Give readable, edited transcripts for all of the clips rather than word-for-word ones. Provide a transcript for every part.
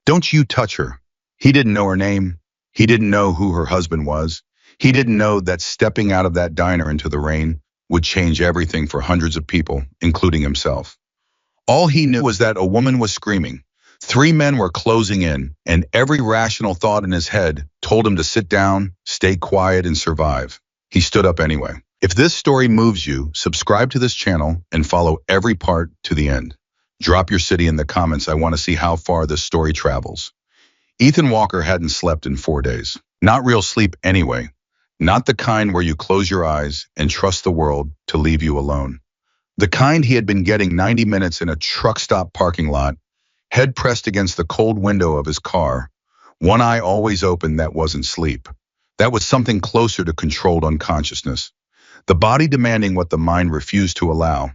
Don't you touch her. He didn't know her name. He didn't know who her husband was. He didn't know that stepping out of that diner into the rain would change everything for hundreds of people, including himself. All he knew was that a woman was screaming. Three men were closing in, and every rational thought in his head told him to sit down, stay quiet, and survive. He stood up anyway. If this story moves you, subscribe to this channel and follow every part to the end. Drop your city in the comments. I want to see how far this story travels. Ethan Walker hadn't slept in 4 days. Not real sleep anyway. Not the kind where you close your eyes and trust the world to leave you alone. The kind he had been getting 90 minutes in a truck stop parking lot, head pressed against the cold window of his car, one eye always open. That wasn't sleep. That was something closer to controlled unconsciousness. The body demanding what the mind refused to allow.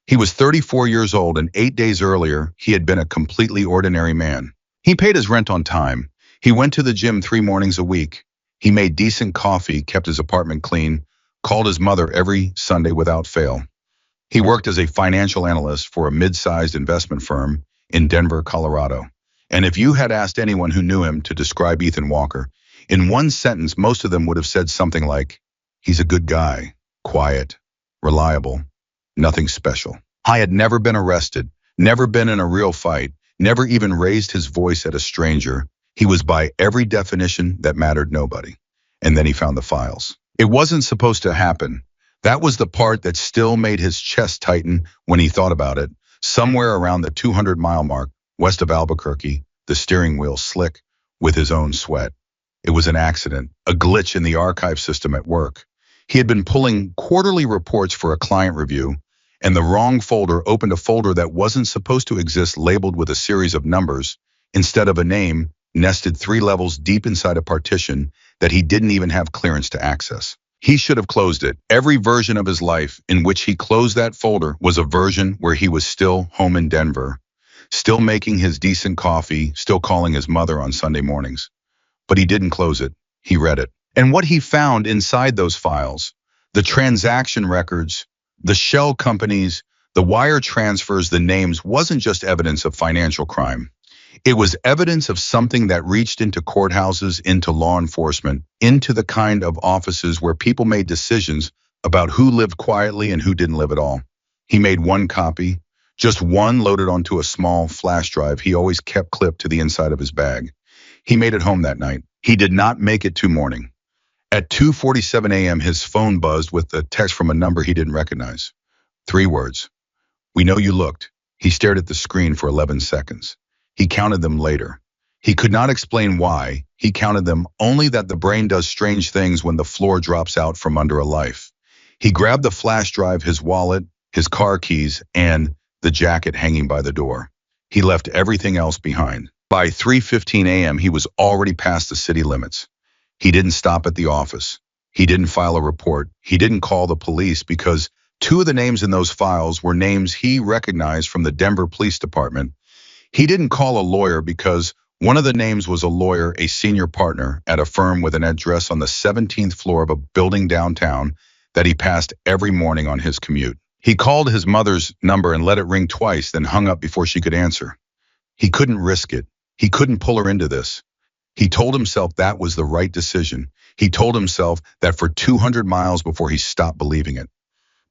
He was 34 years old, and 8 days earlier, he had been a completely ordinary man. He paid his rent on time. He went to the gym 3 mornings a week. He made decent coffee, kept his apartment clean, called his mother every Sunday without fail. He worked as a financial analyst for a mid-sized investment firm in Denver, Colorado. And if you had asked anyone who knew him to describe Ethan Walker, in one sentence, most of them would have said something like, he's a good guy, quiet, reliable, nothing special. I had never been arrested, never been in a real fight, never even raised his voice at a stranger. He was by every definition that mattered nobody. And then he found the files. It wasn't supposed to happen. That was the part that still made his chest tighten when he thought about it. Somewhere around the 200-mile mark, west of Albuquerque, the steering wheel slick with his own sweat. It was an accident, a glitch in the archive system at work. He had been pulling quarterly reports for a client review, and the wrong folder opened a folder that wasn't supposed to exist, labeled with a series of numbers instead of a name, nested 3 levels deep inside a partition that he didn't even have clearance to access. He should have closed it. Every version of his life in which he closed that folder was a version where he was still home in Denver, still making his decent coffee, still calling his mother on Sunday mornings. But he didn't close it. He read it. And what he found inside those files, the transaction records, the shell companies, the wire transfers, the names, wasn't just evidence of financial crime. It was evidence of something that reached into courthouses, into law enforcement, into the kind of offices where people made decisions about who lived quietly and who didn't live at all. He made one copy, just one, loaded onto a small flash drive he always kept clipped to the inside of his bag. He made it home that night. He did not make it to morning. At 2:47 a.m., his phone buzzed with a text from a number he didn't recognize. 3 words. We know you looked. He stared at the screen for 11 seconds. He counted them later. He could not explain why. He counted them, only that the brain does strange things when the floor drops out from under a life. He grabbed the flash drive, his wallet, his car keys, and the jacket hanging by the door. He left everything else behind. By 3:15 a.m., he was already past the city limits. He didn't stop at the office. He didn't file a report. He didn't call the police, because 2 of the names in those files were names he recognized from the Denver Police Department. He didn't call a lawyer because one of the names was a lawyer, a senior partner at a firm with an address on the 17th floor of a building downtown that he passed every morning on his commute. He called his mother's number and let it ring twice, then hung up before she could answer. He couldn't risk it. He couldn't pull her into this. He told himself that was the right decision. He told himself that for 200 miles before he stopped believing it.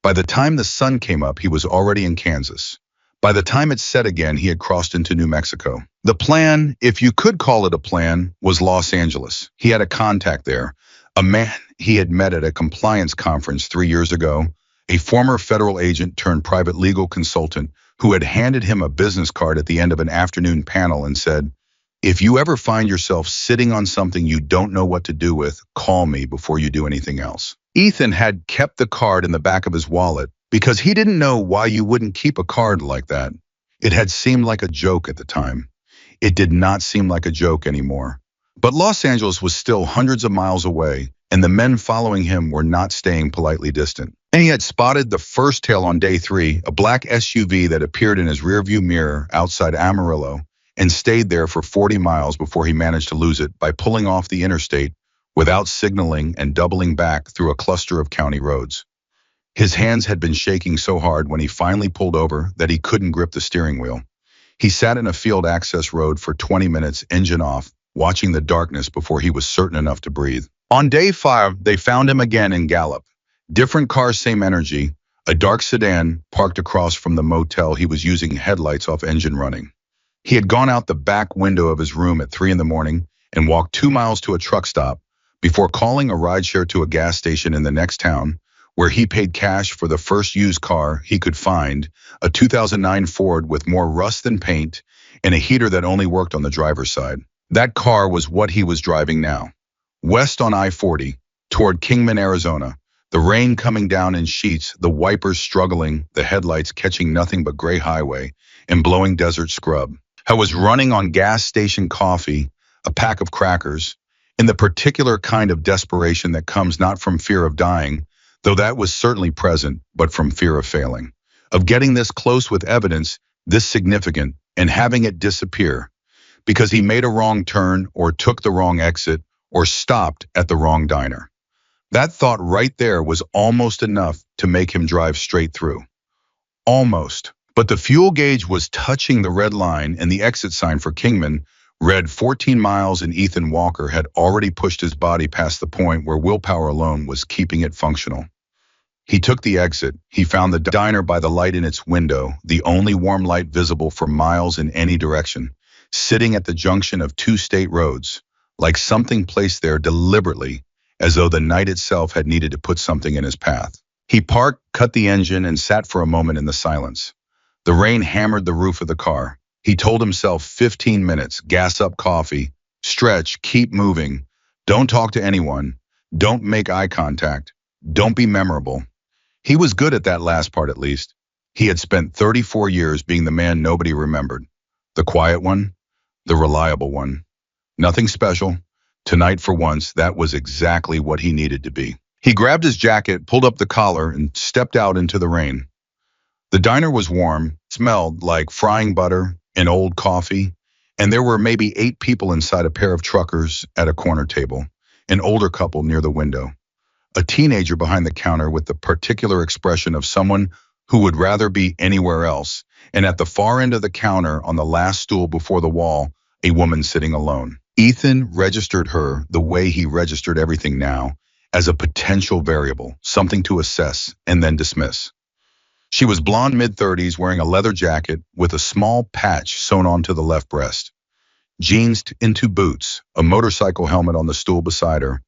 By the time the sun came up, he was already in Kansas. By the time it set again, he had crossed into New Mexico. The plan, if you could call it a plan, was Los Angeles. He had a contact there, a man he had met at a compliance conference 3 years ago, a former federal agent turned private legal consultant who had handed him a business card at the end of an afternoon panel and said, if you ever find yourself sitting on something you don't know what to do with, call me before you do anything else. Ethan had kept the card in the back of his wallet because he didn't know why you wouldn't keep a card like that. It had seemed like a joke at the time. It did not seem like a joke anymore. But Los Angeles was still hundreds of miles away, and the men following him were not staying politely distant. And he had spotted the first tail on day 3, a black SUV that appeared in his rearview mirror outside Amarillo, and stayed there for 40 miles before he managed to lose it by pulling off the interstate without signaling and doubling back through a cluster of county roads. His hands had been shaking so hard when he finally pulled over that he couldn't grip the steering wheel. He sat in a field access road for 20 minutes, engine off, watching the darkness before he was certain enough to breathe. On day 5, they found him again in Gallup. Different car, same energy, a dark sedan parked across from the motel he was using, headlights off, engine running. He had gone out the back window of his room at 3 in the morning and walked 2 miles to a truck stop before calling a rideshare to a gas station in the next town, where he paid cash for the first used car he could find, a 2009 Ford with more rust than paint and a heater that only worked on the driver's side. That car was what he was driving now. West on I-40, toward Kingman, Arizona, the rain coming down in sheets, the wipers struggling, the headlights catching nothing but gray highway and blowing desert scrub. I was running on gas station coffee, a pack of crackers, in the particular kind of desperation that comes not from fear of dying, though that was certainly present, but from fear of failing, of getting this close with evidence, this significant, and having it disappear, because he made a wrong turn or took the wrong exit or stopped at the wrong diner. That thought right there was almost enough to make him drive straight through. Almost. But the fuel gauge was touching the red line, and the exit sign for Kingman read 14 miles, and Ethan Walker had already pushed his body past the point where willpower alone was keeping it functional. He took the exit. He found the diner by the light in its window, the only warm light visible for miles in any direction, sitting at the junction of 2 state roads, like something placed there deliberately, as though the night itself had needed to put something in his path. He parked, cut the engine, and sat for a moment in the silence. The rain hammered the roof of the car. He told himself 15 minutes, gas up coffee, stretch, keep moving, don't talk to anyone, don't make eye contact, don't be memorable. He was good at that last part at least. He had spent 34 years being the man nobody remembered. The quiet one, the reliable one. Nothing special. Tonight, for once, that was exactly what he needed to be. He grabbed his jacket, pulled up the collar, and stepped out into the rain. The diner was warm, smelled like frying butter and old coffee, and there were maybe 8 people inside, a pair of truckers at a corner table, an older couple near the window, a teenager behind the counter with the particular expression of someone who would rather be anywhere else, and at the far end of the counter, on the last stool before the wall, a woman sitting alone. Ethan registered her the way he registered everything now, as a potential variable, something to assess and then dismiss. She was blonde, mid-30s, wearing a leather jacket with a small patch sewn onto the left breast, jeans into boots, a motorcycle helmet on the stool beside her,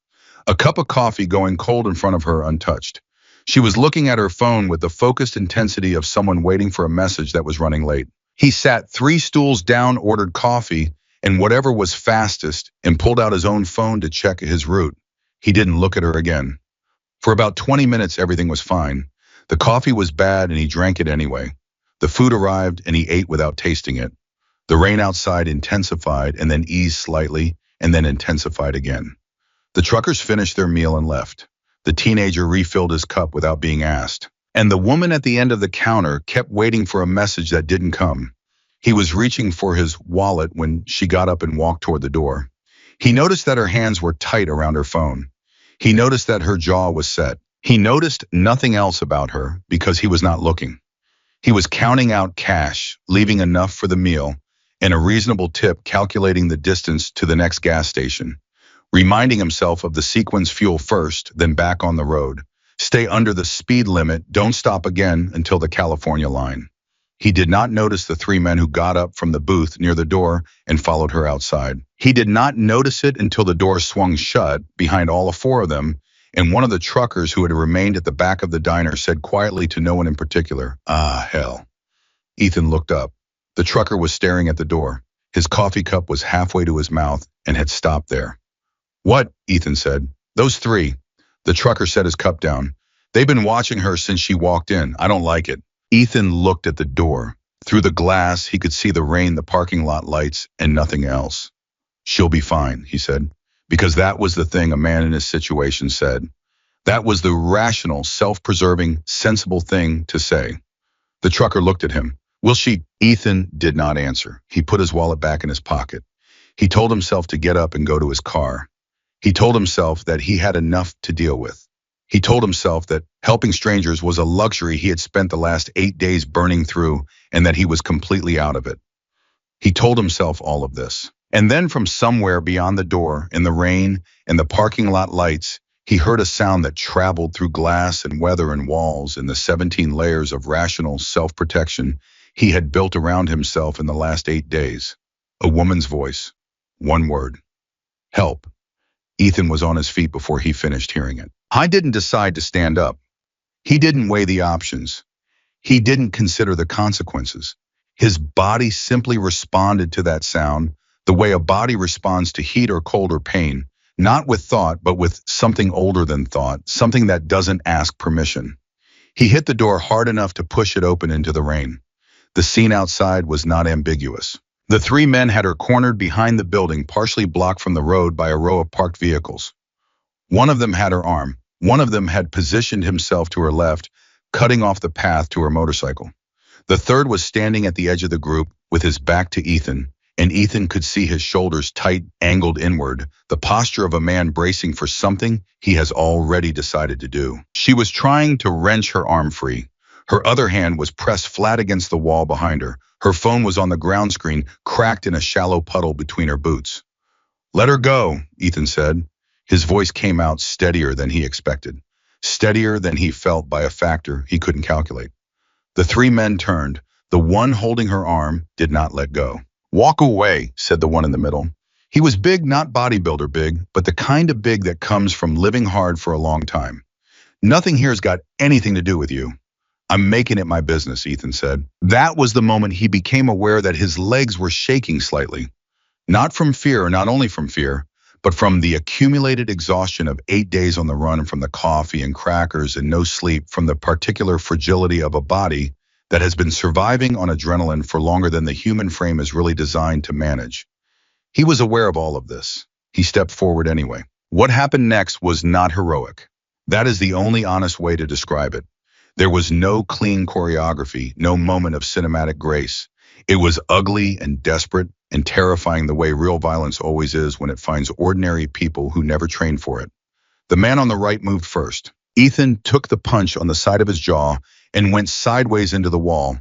a cup of coffee going cold in front of her untouched. She was looking at her phone with the focused intensity of someone waiting for a message that was running late. He sat 3 stools down, ordered coffee, and whatever was fastest, and pulled out his own phone to check his route. He didn't look at her again. For about 20 minutes, everything was fine. The coffee was bad, and he drank it anyway. The food arrived, and he ate without tasting it. The rain outside intensified, and then eased slightly, and then intensified again. The truckers finished their meal and left. The teenager refilled his cup without being asked. And the woman at the end of the counter kept waiting for a message that didn't come. He was reaching for his wallet when she got up and walked toward the door. He noticed that her hands were tight around her phone. He noticed that her jaw was set. He noticed nothing else about her because he was not looking. He was counting out cash, leaving enough for the meal, and a reasonable tip, calculating the distance to the next gas station, reminding himself of the sequence: fuel first, then back on the road. Stay under the speed limit, don't stop again until the California line. He did not notice the 3 men who got up from the booth near the door and followed her outside. He did not notice it until the door swung shut behind all 4 of them, and one of the truckers who had remained at the back of the diner said quietly to no one in particular, "Ah, hell." Ethan looked up. The trucker was staring at the door. His coffee cup was halfway to his mouth and had stopped there. "What?" Ethan said. "Those 3. The trucker set his cup down. "They've been watching her since she walked in. I don't like it." Ethan looked at the door. Through the glass, he could see the rain, the parking lot lights, and nothing else. "She'll be fine," he said, because that was the thing a man in his situation said. That was the rational, self-preserving, sensible thing to say. The trucker looked at him. "Will she?" Ethan did not answer. He put his wallet back in his pocket. He told himself to get up and go to his car. He told himself that he had enough to deal with. He told himself that helping strangers was a luxury he had spent the last 8 days burning through, and that he was completely out of it. He told himself all of this. And then from somewhere beyond the door, in the rain and the parking lot lights, he heard a sound that traveled through glass and weather and walls in the 17 layers of rational self-protection he had built around himself in the last 8 days. A woman's voice. One word. Help. Ethan was on his feet before he finished hearing it. I didn't decide to stand up. He didn't weigh the options. He didn't consider the consequences. His body simply responded to that sound the way a body responds to heat or cold or pain, not with thought, but with something older than thought, something that doesn't ask permission. He hit the door hard enough to push it open into the rain. The scene outside was not ambiguous. The three men had her cornered behind the building, partially blocked from the road by a row of parked vehicles. One of them had her arm. One of them had positioned himself to her left, cutting off the path to her motorcycle. The third was standing at the edge of the group with his back to Ethan, and Ethan could see his shoulders tight, angled inward, the posture of a man bracing for something he has already decided to do. She was trying to wrench her arm free. Her other hand was pressed flat against the wall behind her. Her phone was on the ground screen, cracked in a shallow puddle between her boots. Let her go, Ethan said. His voice came out steadier than he expected, steadier than he felt by a factor he couldn't calculate. The three men turned. The one holding her arm did not let go. Walk away, said the one in the middle. He was big, not bodybuilder big, but the kind of big that comes from living hard for a long time. Nothing here's got anything to do with you. I'm making it my business, Ethan said. That was the moment he became aware that his legs were shaking slightly. Not from fear, not only from fear, but from the accumulated exhaustion of 8 days on the run, from the coffee and crackers and no sleep, from the particular fragility of a body that has been surviving on adrenaline for longer than the human frame is really designed to manage. He was aware of all of this. He stepped forward anyway. What happened next was not heroic. That is the only honest way to describe it. There was no clean choreography, no moment of cinematic grace. It was ugly and desperate and terrifying the way real violence always is when it finds ordinary people who never trained for it. The man on the right moved first. Ethan took the punch on the side of his jaw and went sideways into the wall,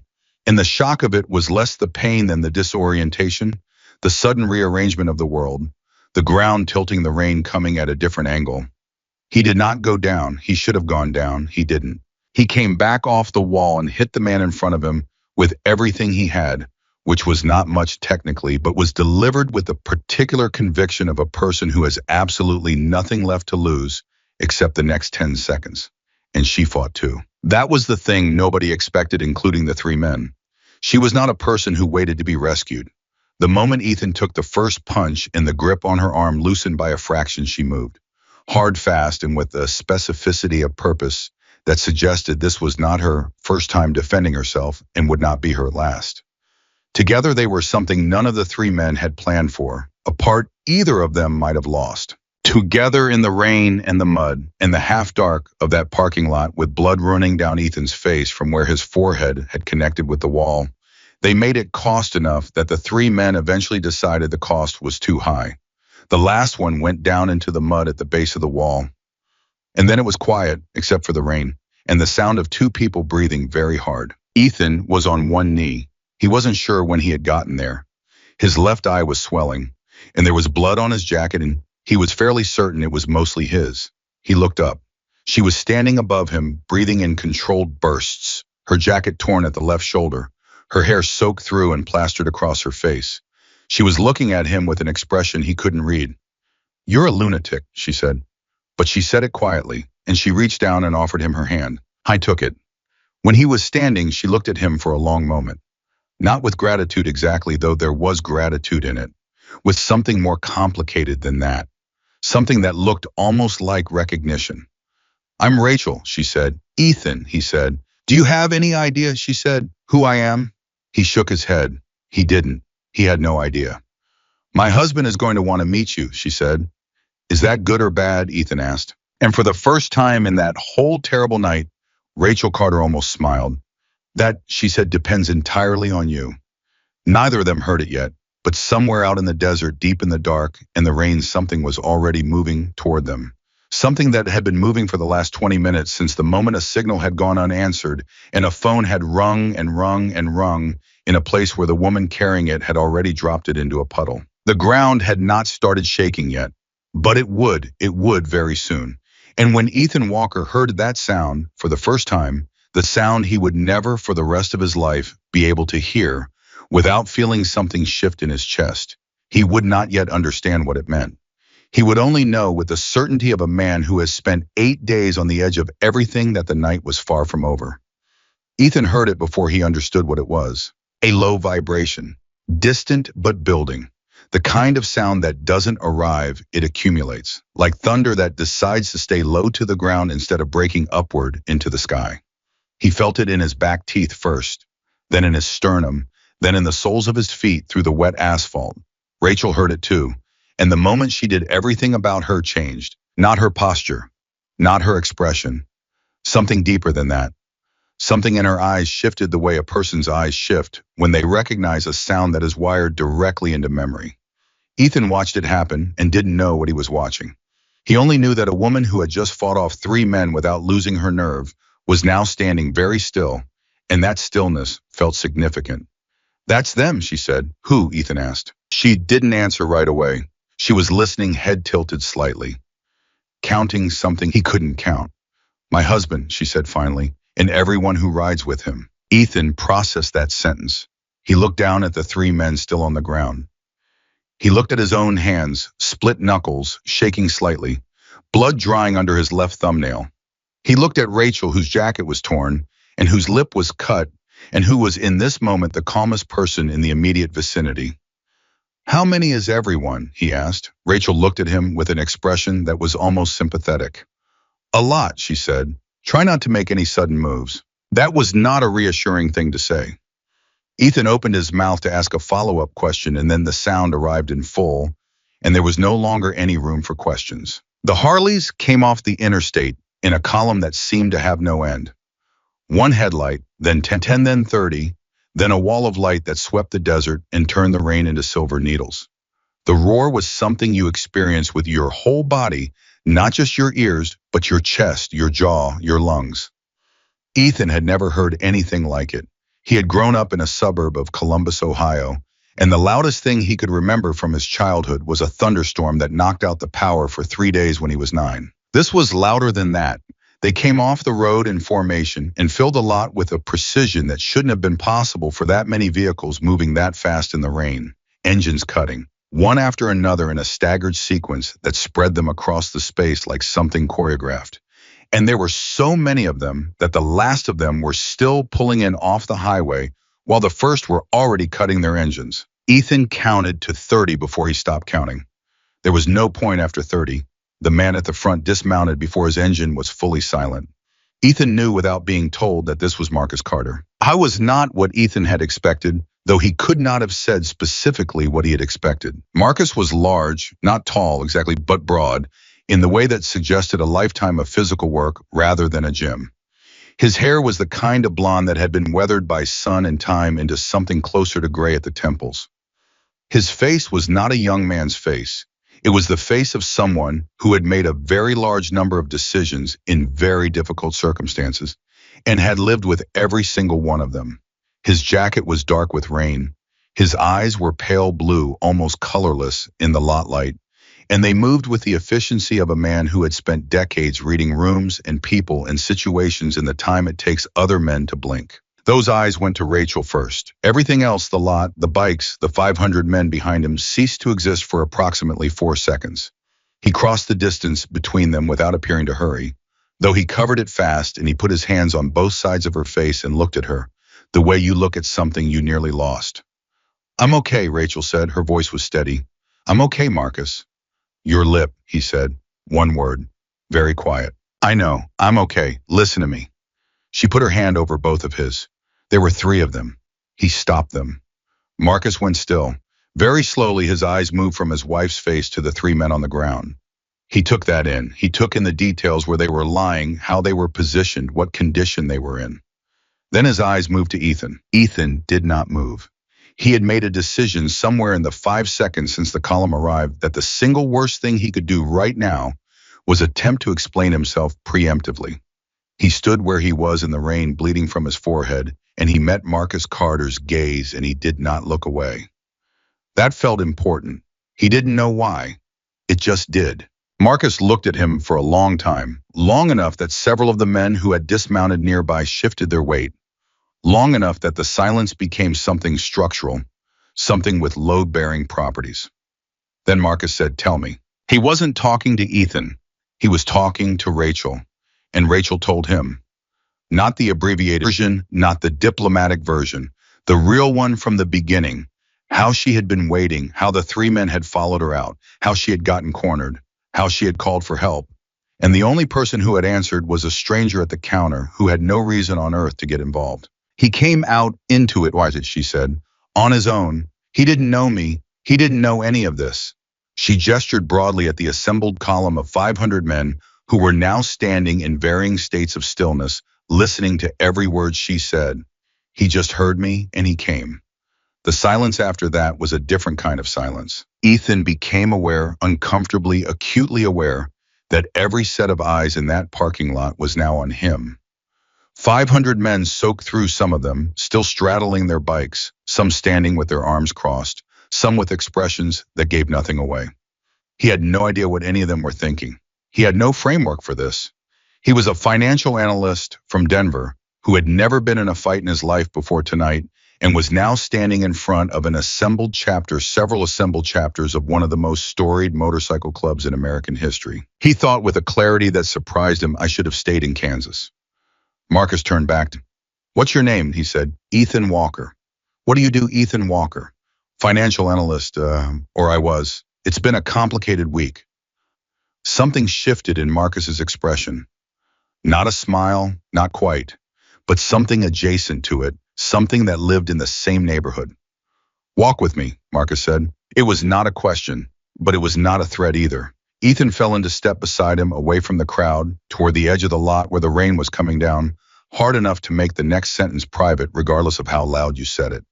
and the shock of it was less the pain than the disorientation, the sudden rearrangement of the world, the ground tilting, the rain coming at a different angle. He did not go down. He should have gone down. He didn't. He came back off the wall and hit the man in front of him with everything he had, which was not much technically, but was delivered with the particular conviction of a person who has absolutely nothing left to lose except the next 10 seconds. And she fought too. That was the thing nobody expected, including the three men. She was not a person who waited to be rescued. The moment Ethan took the first punch and the grip on her arm loosened by a fraction, she moved. Hard, fast, and with a specificity of purpose that suggested this was not her first time defending herself and would not be her last. Together they were something none of the three men had planned for. Apart, either of them might have lost. Together in the rain and the mud and the half-dark of that parking lot, with blood running down Ethan's face from where his forehead had connected with the wall, they made it cost enough that the three men eventually decided the cost was too high. The last one went down into the mud at the base of the wall. And then it was quiet, except for the rain, and the sound of two people breathing very hard. Ethan was on one knee. He wasn't sure when he had gotten there. His left eye was swelling, and there was blood on his jacket, and he was fairly certain it was mostly his. He looked up. She was standing above him, breathing in controlled bursts, her jacket torn at the left shoulder, her hair soaked through and plastered across her face. She was looking at him with an expression he couldn't read. "You're a lunatic," she said. But she said it quietly, and she reached down and offered him her hand. I took it. When he was standing, she looked at him for a long moment. Not with gratitude exactly, though there was gratitude in it. With something more complicated than that. Something that looked almost like recognition. "I'm Rachel," she said. "Ethan," he said. "Do you have any idea," she said, "who I am?" He shook his head. He didn't. He had no idea. "My husband is going to want to meet you," she said. "Is that good or bad?" Ethan asked. And for the first time in that whole terrible night, Rachel Carter almost smiled. "That," she said, "depends entirely on you." Neither of them heard it yet, but somewhere out in the desert, deep in the dark and the rain, something was already moving toward them. Something that had been moving for the last 20 minutes, since the moment a signal had gone unanswered and a phone had rung and rung and rung in a place where the woman carrying it had already dropped it into a puddle. The ground had not started shaking yet, but it would very soon. And when Ethan Walker heard that sound for the first time, the sound he would never for the rest of his life be able to hear without feeling something shift in his chest, he would not yet understand what it meant. He would only know with the certainty of a man who has spent 8 days on the edge of everything that the night was far from over. Ethan heard it before he understood what it was. A low vibration, distant but building. The kind of sound that doesn't arrive, it accumulates, like thunder that decides to stay low to the ground instead of breaking upward into the sky. He felt it in his back teeth first, then in his sternum, then in the soles of his feet through the wet asphalt. Rachel heard it too, and the moment she did, everything about her changed. Not her posture, not her expression, something deeper than that. Something in her eyes shifted the way a person's eyes shift when they recognize a sound that is wired directly into memory. Ethan watched it happen and didn't know what he was watching. He only knew that a woman who had just fought off 3 men without losing her nerve was now standing very still, and that stillness felt significant. "That's them," she said. "Who?" Ethan asked. She didn't answer right away. She was listening, head tilted slightly, counting something he couldn't count. "My husband," she said finally, "and everyone who rides with him." Ethan processed that sentence. He looked down at the 3 men still on the ground. He looked at his own hands, split knuckles, shaking slightly, blood drying under his left thumbnail. He looked at Rachel, whose jacket was torn, and whose lip was cut, and who was in this moment the calmest person in the immediate vicinity. "How many is everyone?" he asked. Rachel looked at him with an expression that was almost sympathetic. "A lot," she said. "Try not to make any sudden moves." That was not a reassuring thing to say. Ethan opened his mouth to ask a follow-up question, and then the sound arrived in full, and there was no longer any room for questions. The Harleys came off the interstate in a column that seemed to have no end. One headlight, then 10, then 30, then a wall of light that swept the desert and turned the rain into silver needles. The roar was something you experienced with your whole body, not just your ears, but your chest, your jaw, your lungs. Ethan had never heard anything like it. He had grown up in a suburb of Columbus, Ohio, and the loudest thing he could remember from his childhood was a thunderstorm that knocked out the power for 3 days when he was 9. This was louder than that. They came off the road in formation and filled the lot with a precision that shouldn't have been possible for that many vehicles moving that fast in the rain, engines cutting, one after another in a staggered sequence that spread them across the space like something choreographed. And there were so many of them that the last of them were still pulling in off the highway while the first were already cutting their engines. Ethan counted to 30 before he stopped counting. There was no point after 30. The man at the front dismounted before his engine was fully silent. Ethan knew without being told that this was Marcus Carter. I was not what Ethan had expected, though he could not have said specifically what he had expected. Marcus was large, not tall exactly, but broad, in the way that suggested a lifetime of physical work rather than a gym. His hair was the kind of blonde that had been weathered by sun and time into something closer to gray at the temples. His face was not a young man's face. It was the face of someone who had made a very large number of decisions in very difficult circumstances and had lived with every single one of them. His jacket was dark with rain. His eyes were pale blue, almost colorless in the lot light, and they moved with the efficiency of a man who had spent decades reading rooms and people and situations in the time it takes other men to blink. Those eyes went to Rachel first. Everything else, the lot, the bikes, the 500 men behind him, ceased to exist for approximately 4 seconds. He crossed the distance between them without appearing to hurry, though he covered it fast, and he put his hands on both sides of her face and looked at her, the way you look at something you nearly lost. "I'm okay," Rachel said. Her voice was steady. "I'm okay, Marcus." "Your lip," he said. One word. Very quiet. "I know. I'm okay. Listen to me." She put her hand over both of his. There were 3 of them. He stopped them. Marcus went still. Very slowly, his eyes moved from his wife's face to the 3 men on the ground. He took that in. He took in the details, where they were lying, how they were positioned, what condition they were in. Then his eyes moved to Ethan. Ethan did not move. He had made a decision somewhere in the 5 seconds since the column arrived that the single worst thing he could do right now was attempt to explain himself preemptively. He stood where he was in the rain, bleeding from his forehead, and he met Marcus Carter's gaze and he did not look away. That felt important. He didn't know why. It just did. Marcus looked at him for a long time, long enough that several of the men who had dismounted nearby shifted their weight, long enough that the silence became something structural, something with load-bearing properties. Then Marcus said, "Tell me." He wasn't talking to Ethan. He was talking to Rachel, and Rachel told him. Not the abbreviated version, not the diplomatic version, the real one from the beginning. How she had been waiting, how the three men had followed her out, how she had gotten cornered, how she had called for help. And the only person who had answered was a stranger at the counter who had no reason on earth to get involved. He came out into it, why is it, she said, on his own. He didn't know me. He didn't know any of this. She gestured broadly at the assembled column of 500 men who were now standing in varying states of stillness, listening to every word she said. He just heard me and he came. The silence after that was a different kind of silence. Ethan became aware, uncomfortably, acutely aware, that every set of eyes in that parking lot was now on him. 500 men soaked through, some of them still straddling their bikes, some standing with their arms crossed, some with expressions that gave nothing away. He had no idea what any of them were thinking. He had no framework for this. He was a financial analyst from Denver who had never been in a fight in his life before tonight and was now standing in front of several assembled chapters of one of the most storied motorcycle clubs in American history. He thought with a clarity that surprised him, "I should have stayed in Kansas." Marcus turned back. "What's your name?" he said. "Ethan Walker." "What do you do, Ethan Walker?" "Financial analyst, or I was. It's been a complicated week." Something shifted in Marcus's expression. Not a smile, not quite, but something adjacent to it, something that lived in the same neighborhood. "Walk with me," Marcus said. It was not a question, but it was not a threat either. Ethan fell into step beside him, away from the crowd, toward the edge of the lot where the rain was coming down, hard enough to make the next sentence private regardless of how loud you said it.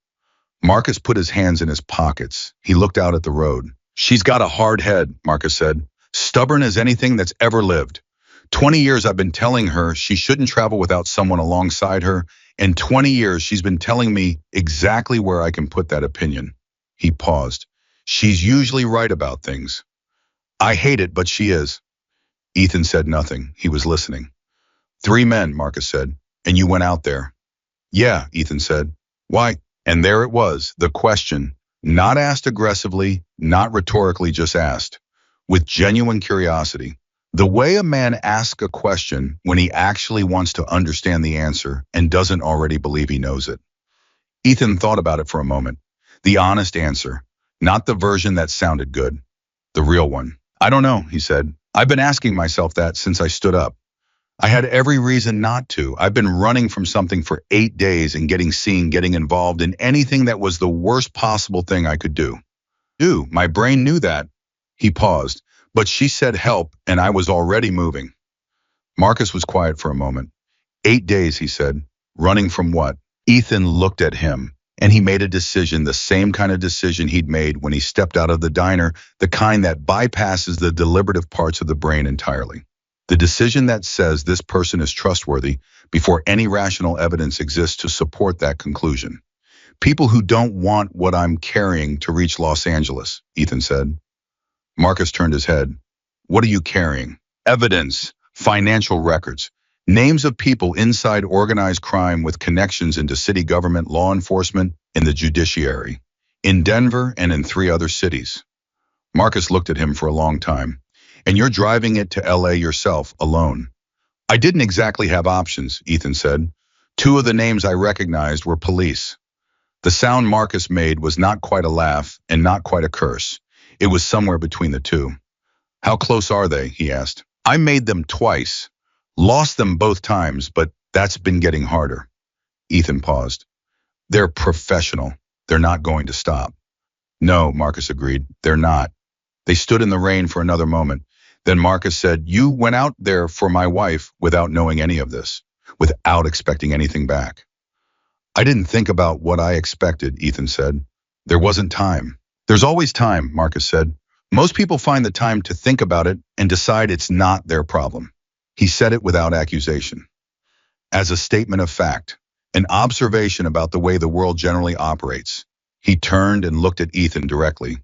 Marcus put his hands in his pockets. He looked out at the road. "She's got a hard head," Marcus said. "Stubborn as anything that's ever lived. 20 years I've been telling her she shouldn't travel without someone alongside her, and 20 years she's been telling me exactly where I can put that opinion." He paused. "She's usually right about things. I hate it, but she is." Ethan said nothing. He was listening. "3 men, Marcus said. "And you went out there?" "Yeah," Ethan said. "Why?" And there it was, the question, not asked aggressively, not rhetorically, just asked, with genuine curiosity. The way a man asks a question when he actually wants to understand the answer and doesn't already believe he knows it. Ethan thought about it for a moment. The honest answer, not the version that sounded good, the real one. "I don't know," he said. "I've been asking myself that since I stood up. I had every reason not to. I've been running from something for 8 days and getting involved in anything that was the worst possible thing I could do. My brain knew that." He paused. "But she said help, and I was already moving." Marcus was quiet for a moment. 8 days, he said. "Running from what?" Ethan looked at him, and he made a decision, the same kind of decision he'd made when he stepped out of the diner, the kind that bypasses the deliberative parts of the brain entirely. The decision that says this person is trustworthy before any rational evidence exists to support that conclusion. "People who don't want what I'm carrying to reach Los Angeles," Ethan said. Marcus turned his head. "What are you carrying?" "Evidence, financial records, names of people inside organized crime with connections into city government, law enforcement, and the judiciary, in Denver and in 3 other cities." Marcus looked at him for a long time. "And you're driving it to LA yourself, alone?" "I didn't exactly have options," Ethan said. 2 of the names I recognized were police." The sound Marcus made was not quite a laugh and not quite a curse. It was somewhere between the two. "How close are they?" he asked. "I made them twice. Lost them both times, but that's been getting harder." Ethan paused. "They're professional. They're not going to stop." "No," Marcus agreed. "They're not." They stood in the rain for another moment. Then Marcus said, "You went out there for my wife without knowing any of this, without expecting anything back." "I didn't think about what I expected," Ethan said. "There wasn't time." "There's always time," Marcus said. "Most people find the time to think about it and decide it's not their problem." He said it without accusation, as a statement of fact. an observation about the way the world generally operates. He turned and looked at Ethan directly.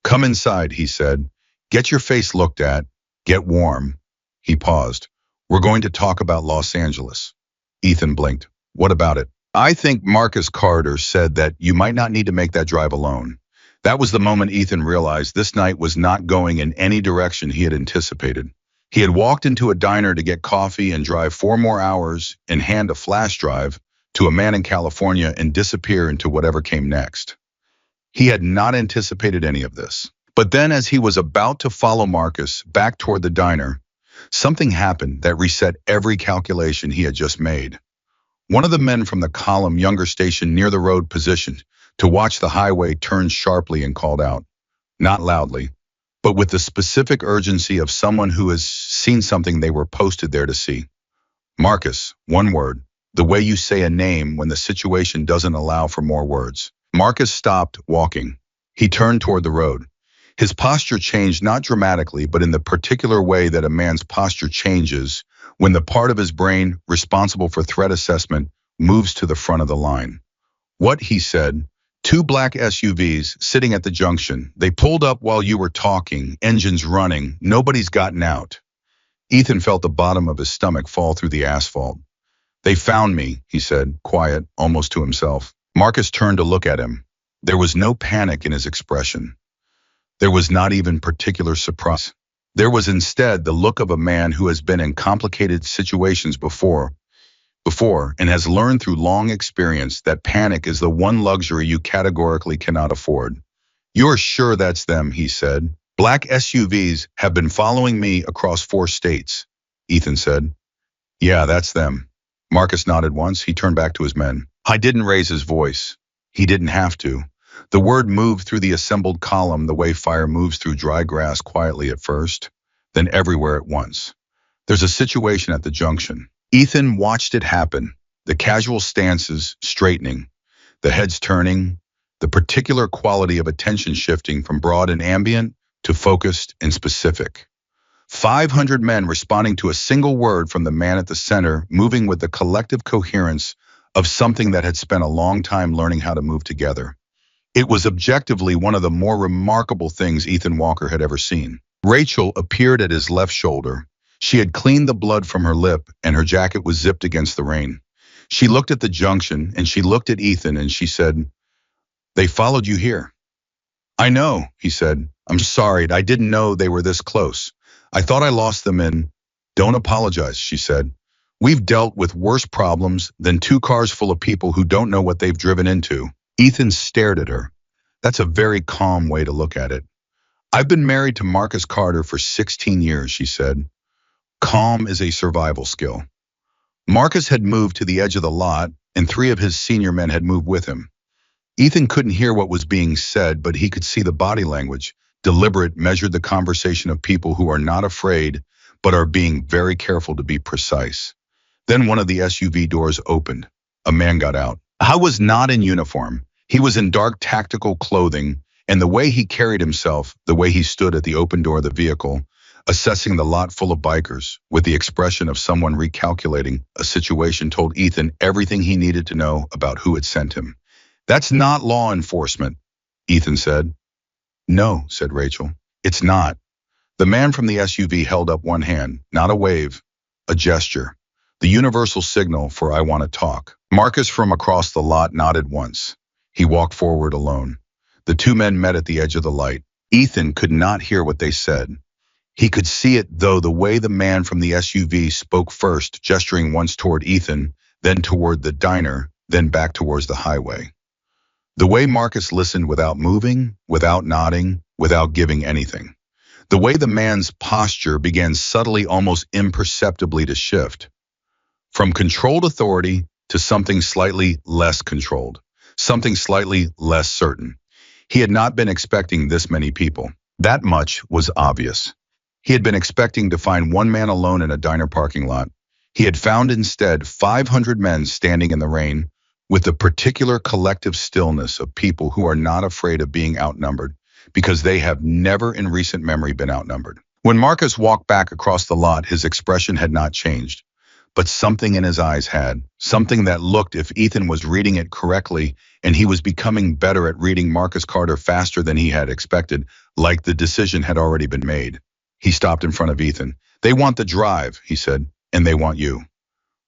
Come inside, he said. Get your face looked at. Get warm. He paused. We're going to talk about Los Angeles. Ethan blinked. What about it? I think Marcus Carter said that you might not need to make that drive alone. That was the moment Ethan realized this night was not going in any direction he had anticipated. He had walked into a diner to get coffee and drive 4 more hours and hand a flash drive to a man in California and disappear into whatever came next. He had not anticipated any of this. But then as he was about to follow Marcus back toward the diner, something happened that reset every calculation he had just made. One of the men from the column younger station near the road positioned to watch the highway turned sharply and called out, not loudly, but with the specific urgency of someone who has seen something they were posted there to see. Marcus, one word, the way you say a name when the situation doesn't allow for more words. Marcus stopped walking. He turned toward the road. His posture changed not dramatically, but in the particular way that a man's posture changes when the part of his brain responsible for threat assessment moves to the front of the line. What, he said, 2 black SUVs sitting at the junction. They pulled up while you were talking, engines running, nobody's gotten out. Ethan felt the bottom of his stomach fall through the asphalt. They found me, he said, quiet, almost to himself. Marcus turned to look at him. There was no panic in his expression. There was not even particular surprise. There was instead the look of a man who has been in complicated situations before and has learned through long experience that panic is the one luxury you categorically cannot afford. You're sure that's them, he said. Black SUVs have been following me across 4 states, Ethan said. Yeah, that's them. Marcus nodded once. He turned back to his men. I didn't raise his voice. He didn't have to. The word moved through the assembled column the way fire moves through dry grass, quietly at first, then everywhere at once. There's a situation at the junction. Ethan watched it happen, the casual stances straightening, the heads turning, the particular quality of attention shifting from broad and ambient to focused and specific. 500 men responding to a single word from the man at the center, moving with the collective coherence of something that had spent a long time learning how to move together. It was objectively one of the more remarkable things Ethan Walker had ever seen. Rachel appeared at his left shoulder. She had cleaned the blood from her lip, and her jacket was zipped against the rain. She looked at the junction, and she looked at Ethan, and she said, "They followed you here." "I know," he said. "I'm sorry. I didn't know they were this close. I thought I lost them in." "Don't apologize," she said. "We've dealt with worse problems than 2 cars full of people who don't know what they've driven into." Ethan stared at her. That's a very calm way to look at it. "I've been married to Marcus Carter for 16 years, she said. Calm is a survival skill. Marcus had moved to the edge of the lot, and 3 of his senior men had moved with him. Ethan couldn't hear what was being said, but he could see the body language. Deliberate, measured the conversation of people who are not afraid, but are being very careful to be precise. Then one of the SUV doors opened. A man got out. I was not in uniform. He was in dark tactical clothing, and the way he carried himself, the way he stood at the open door of the vehicle, assessing the lot full of bikers, with the expression of someone recalculating a situation, told Ethan everything he needed to know about who had sent him. "That's not law enforcement," Ethan said. "No," said Rachel, "it's not." The man from the SUV held up one hand, not a wave, a gesture, the universal signal for "I want to talk." Marcus from across the lot nodded once. He walked forward alone. The 2 men met at the edge of the light. Ethan could not hear what they said. He could see it, though, the way the man from the SUV spoke first, gesturing once toward Ethan, then toward the diner, then back towards the highway. The way Marcus listened without moving, without nodding, without giving anything. The way the man's posture began subtly, almost imperceptibly, to shift. From controlled authority to something slightly less controlled, something slightly less certain. He had not been expecting this many people. That much was obvious. He had been expecting to find 1 man alone in a diner parking lot. He had found instead 500 men standing in the rain, with the particular collective stillness of people who are not afraid of being outnumbered, because they have never in recent memory been outnumbered. When Marcus walked back across the lot, his expression had not changed, but something in his eyes had. Something that looked if Ethan was reading it correctly, and he was becoming better at reading Marcus Carter faster than he had expected, like the decision had already been made. He stopped in front of Ethan. "They want the drive," he said, "and they want you."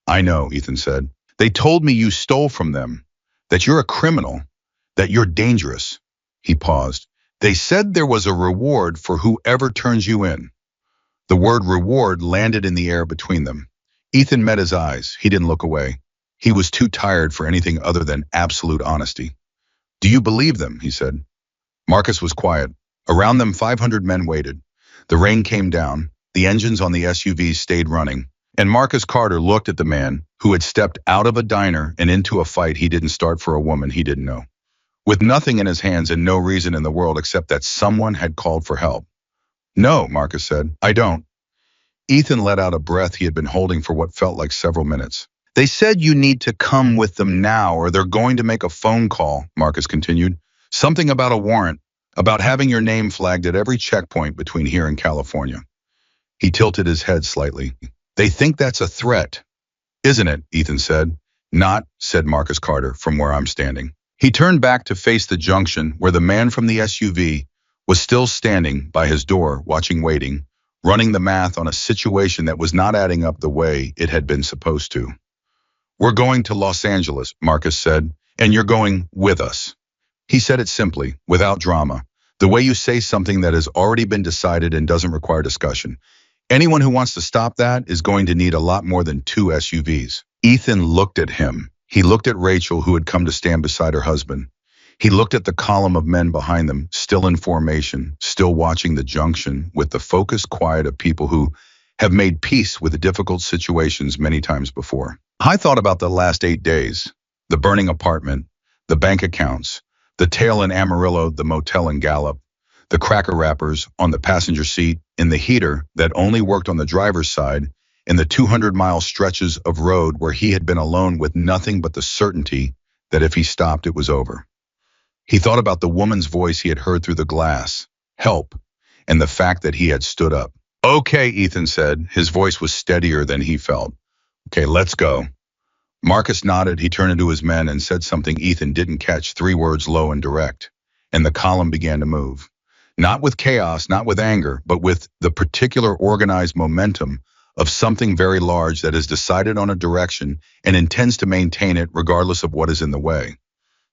"I know," Ethan said. "They told me you stole from them, that you're a criminal, that you're dangerous." He paused. "They said there was a reward for whoever turns you in." The word reward landed in the air between them. Ethan met his eyes. He didn't look away. He was too tired for anything other than absolute honesty. "Do you believe them?" he said. Marcus was quiet. Around them 500 men waited. The rain came down. The engines on the SUVs stayed running. And Marcus Carter looked at the man who had stepped out of a diner and into a fight he didn't start for a woman he didn't know, with nothing in his hands and no reason in the world except that someone had called for help. "No," Marcus said, "I don't." Ethan let out a breath he had been holding for what felt like several minutes. "They said you need to come with them now or they're going to make a phone call," Marcus continued. "Something about a warrant, about having your name flagged at every checkpoint between here and California." He tilted his head slightly. "They think that's a threat, isn't it?" Ethan said. "Not," said Marcus Carter, "from where I'm standing." He turned back to face the junction where the man from the SUV was still standing by his door, waiting, running the math on a situation that was not adding up the way it had been supposed to. "We're going to Los Angeles," Marcus said, "and you're going with us." He said it simply, without drama, the way you say something that has already been decided and doesn't require discussion. Anyone who wants to stop that is going to need a lot more than 2 SUVs. Ethan looked at him. He looked at Rachel, who had come to stand beside her husband. He looked at the column of men behind them, still in formation, still watching the junction with the focused quiet of people who have made peace with difficult situations many times before. I thought about the last 8 days, the burning apartment, the bank accounts, the tail in Amarillo, the motel in Gallup, the cracker wrappers on the passenger seat, in the heater that only worked on the driver's side, in the 200-mile stretches of road where he had been alone with nothing but the certainty that if he stopped, it was over. He thought about the woman's voice he had heard through the glass, help, and the fact that he had stood up. "Okay," Ethan said. His voice was steadier than he felt. "Okay, let's go." Marcus nodded. He turned to his men and said something Ethan didn't catch, 3 words low and direct, and the column began to move. Not with chaos, not with anger, but with the particular organized momentum of something very large that has decided on a direction and intends to maintain it regardless of what is in the way.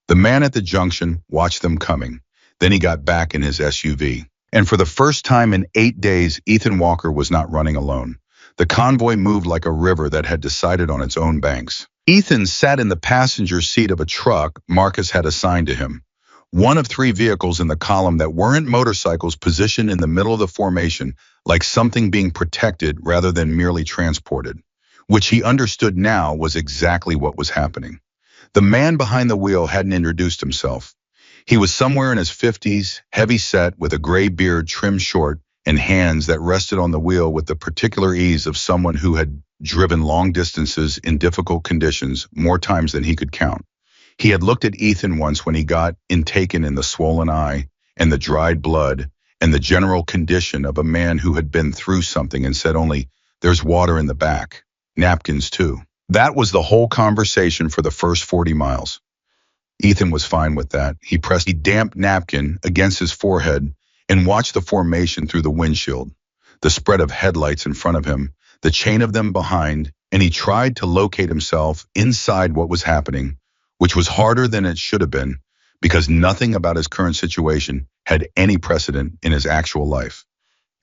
The man at the junction watched them coming. Then he got back in his SUV. And for the first time in 8 days, Ethan Walker was not running alone. The convoy moved like a river that had decided on its own banks. Ethan sat in the passenger seat of a truck Marcus had assigned to him. One of 3 vehicles in the column that weren't motorcycles, positioned in the middle of the formation, like something being protected rather than merely transported, which he understood now was exactly what was happening. The man behind the wheel hadn't introduced himself. He was somewhere in his 50s, heavy set, with a gray beard trimmed short and hands that rested on the wheel with the particular ease of someone who had driven long distances in difficult conditions more times than he could count. He had looked at Ethan once when he got taken in the swollen eye and the dried blood and the general condition of a man who had been through something, and said only, "There's water in the back. Napkins too." That was the whole conversation for the first 40 miles. Ethan was fine with that. He pressed a damp napkin against his forehead and watched the formation through the windshield, the spread of headlights in front of him, the chain of them behind, and he tried to locate himself inside what was happening, which was harder than it should have been, because nothing about his current situation had any precedent in his actual life.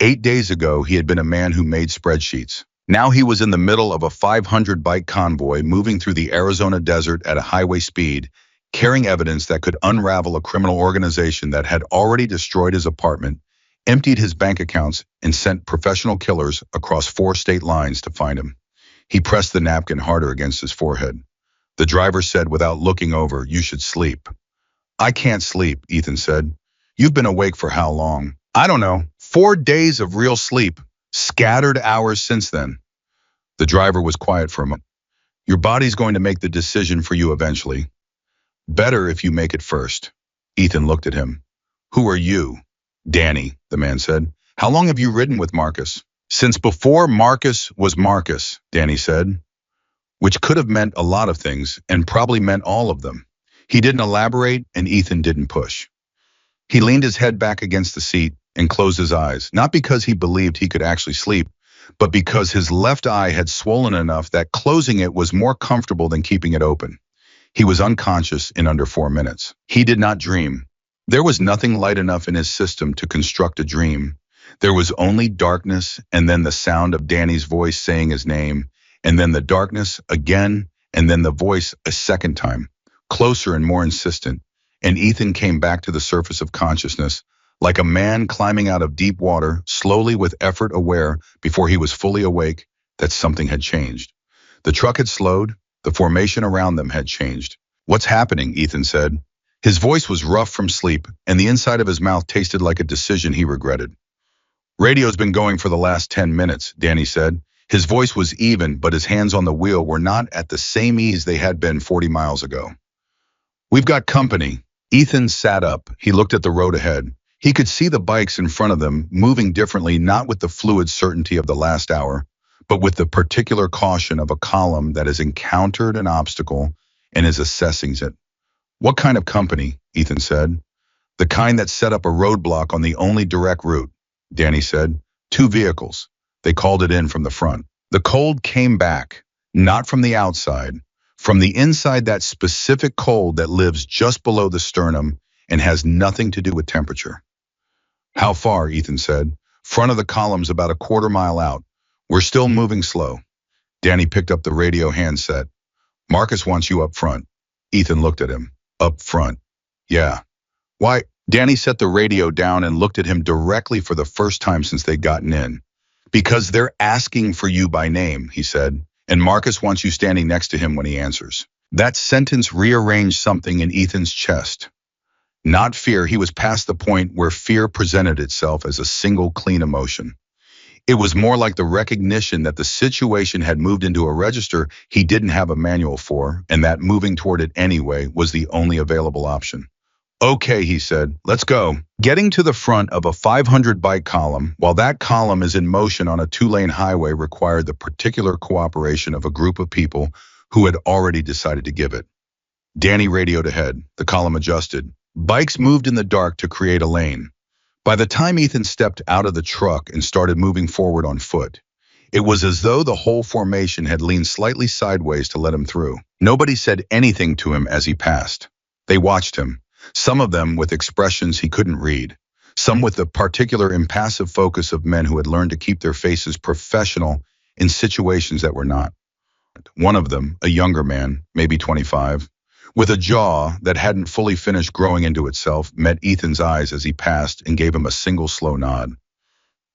8 days ago, he had been a man who made spreadsheets. Now he was in the middle of a 500-bike convoy moving through the Arizona desert at a highway speed, carrying evidence that could unravel a criminal organization that had already destroyed his apartment, emptied his bank accounts, and sent professional killers across 4 state lines to find him. He pressed the napkin harder against his forehead. The driver said without looking over, "You should sleep." "I can't sleep," Ethan said. "You've been awake for how long?" "I don't know. 4 days of real sleep. Scattered hours since then." The driver was quiet for a moment. "Your body's going to make the decision for you eventually. Better if you make it first." Ethan looked at him. "Who are you?" "Danny," the man said. "How long have you ridden with Marcus?" "Since before Marcus was Marcus," Danny said. which could have meant a lot of things and probably meant all of them. He didn't elaborate and Ethan didn't push. He leaned his head back against the seat and closed his eyes, not because he believed he could actually sleep, but because his left eye had swollen enough that closing it was more comfortable than keeping it open. He was unconscious in under 4 minutes. He did not dream. There was nothing light enough in his system to construct a dream. There was only darkness and then the sound of Danny's voice saying his name, and then the darkness again, and then the voice a second time, closer and more insistent, and Ethan came back to the surface of consciousness, like a man climbing out of deep water, slowly with effort aware before he was fully awake that something had changed. The truck had slowed, the formation around them had changed. "What's happening?" Ethan said. His voice was rough from sleep, and the inside of his mouth tasted like a decision he regretted. "Radio's been going for the last 10 minutes, Danny said. His voice was even, but his hands on the wheel were not at the same ease they had been 40 miles ago. "We've got company." Ethan sat up. He looked at the road ahead. He could see the bikes in front of them, moving differently, not with the fluid certainty of the last hour, but with the particular caution of a column that has encountered an obstacle and is assessing it. "What kind of company?" Ethan said. "The kind that set up a roadblock on the only direct route," Danny said. "2 vehicles. They called it in from the front." The cold came back, not from the outside, from the inside, that specific cold that lives just below the sternum and has nothing to do with temperature. "How far?" Ethan said. "Front of the column's about a quarter-mile out. We're still moving slow." Danny picked up the radio handset. "Marcus wants you up front." Ethan looked at him. "Up front?" "Yeah." "Why?" Danny set the radio down and looked at him directly for the first time since they'd gotten in. "Because they're asking for you by name," he said, "and Marcus wants you standing next to him when he answers." That sentence rearranged something in Ethan's chest. Not fear. He was past the point where fear presented itself as a single clean emotion. It was more like the recognition that the situation had moved into a register he didn't have a manual for, and that moving toward it anyway was the only available option. "Okay," he said, "let's go." Getting to the front of a 500 bike column, while that column is in motion on a 2-lane highway, required the particular cooperation of a group of people who had already decided to give it. Danny radioed ahead. The column adjusted. Bikes moved in the dark to create a lane. By the time Ethan stepped out of the truck and started moving forward on foot, it was as though the whole formation had leaned slightly sideways to let him through. Nobody said anything to him as he passed. They watched him, some of them with expressions he couldn't read, some with the particular impassive focus of men who had learned to keep their faces professional in situations that were not. One of them, a younger man, maybe 25, with a jaw that hadn't fully finished growing into itself, met Ethan's eyes as he passed and gave him a single slow nod.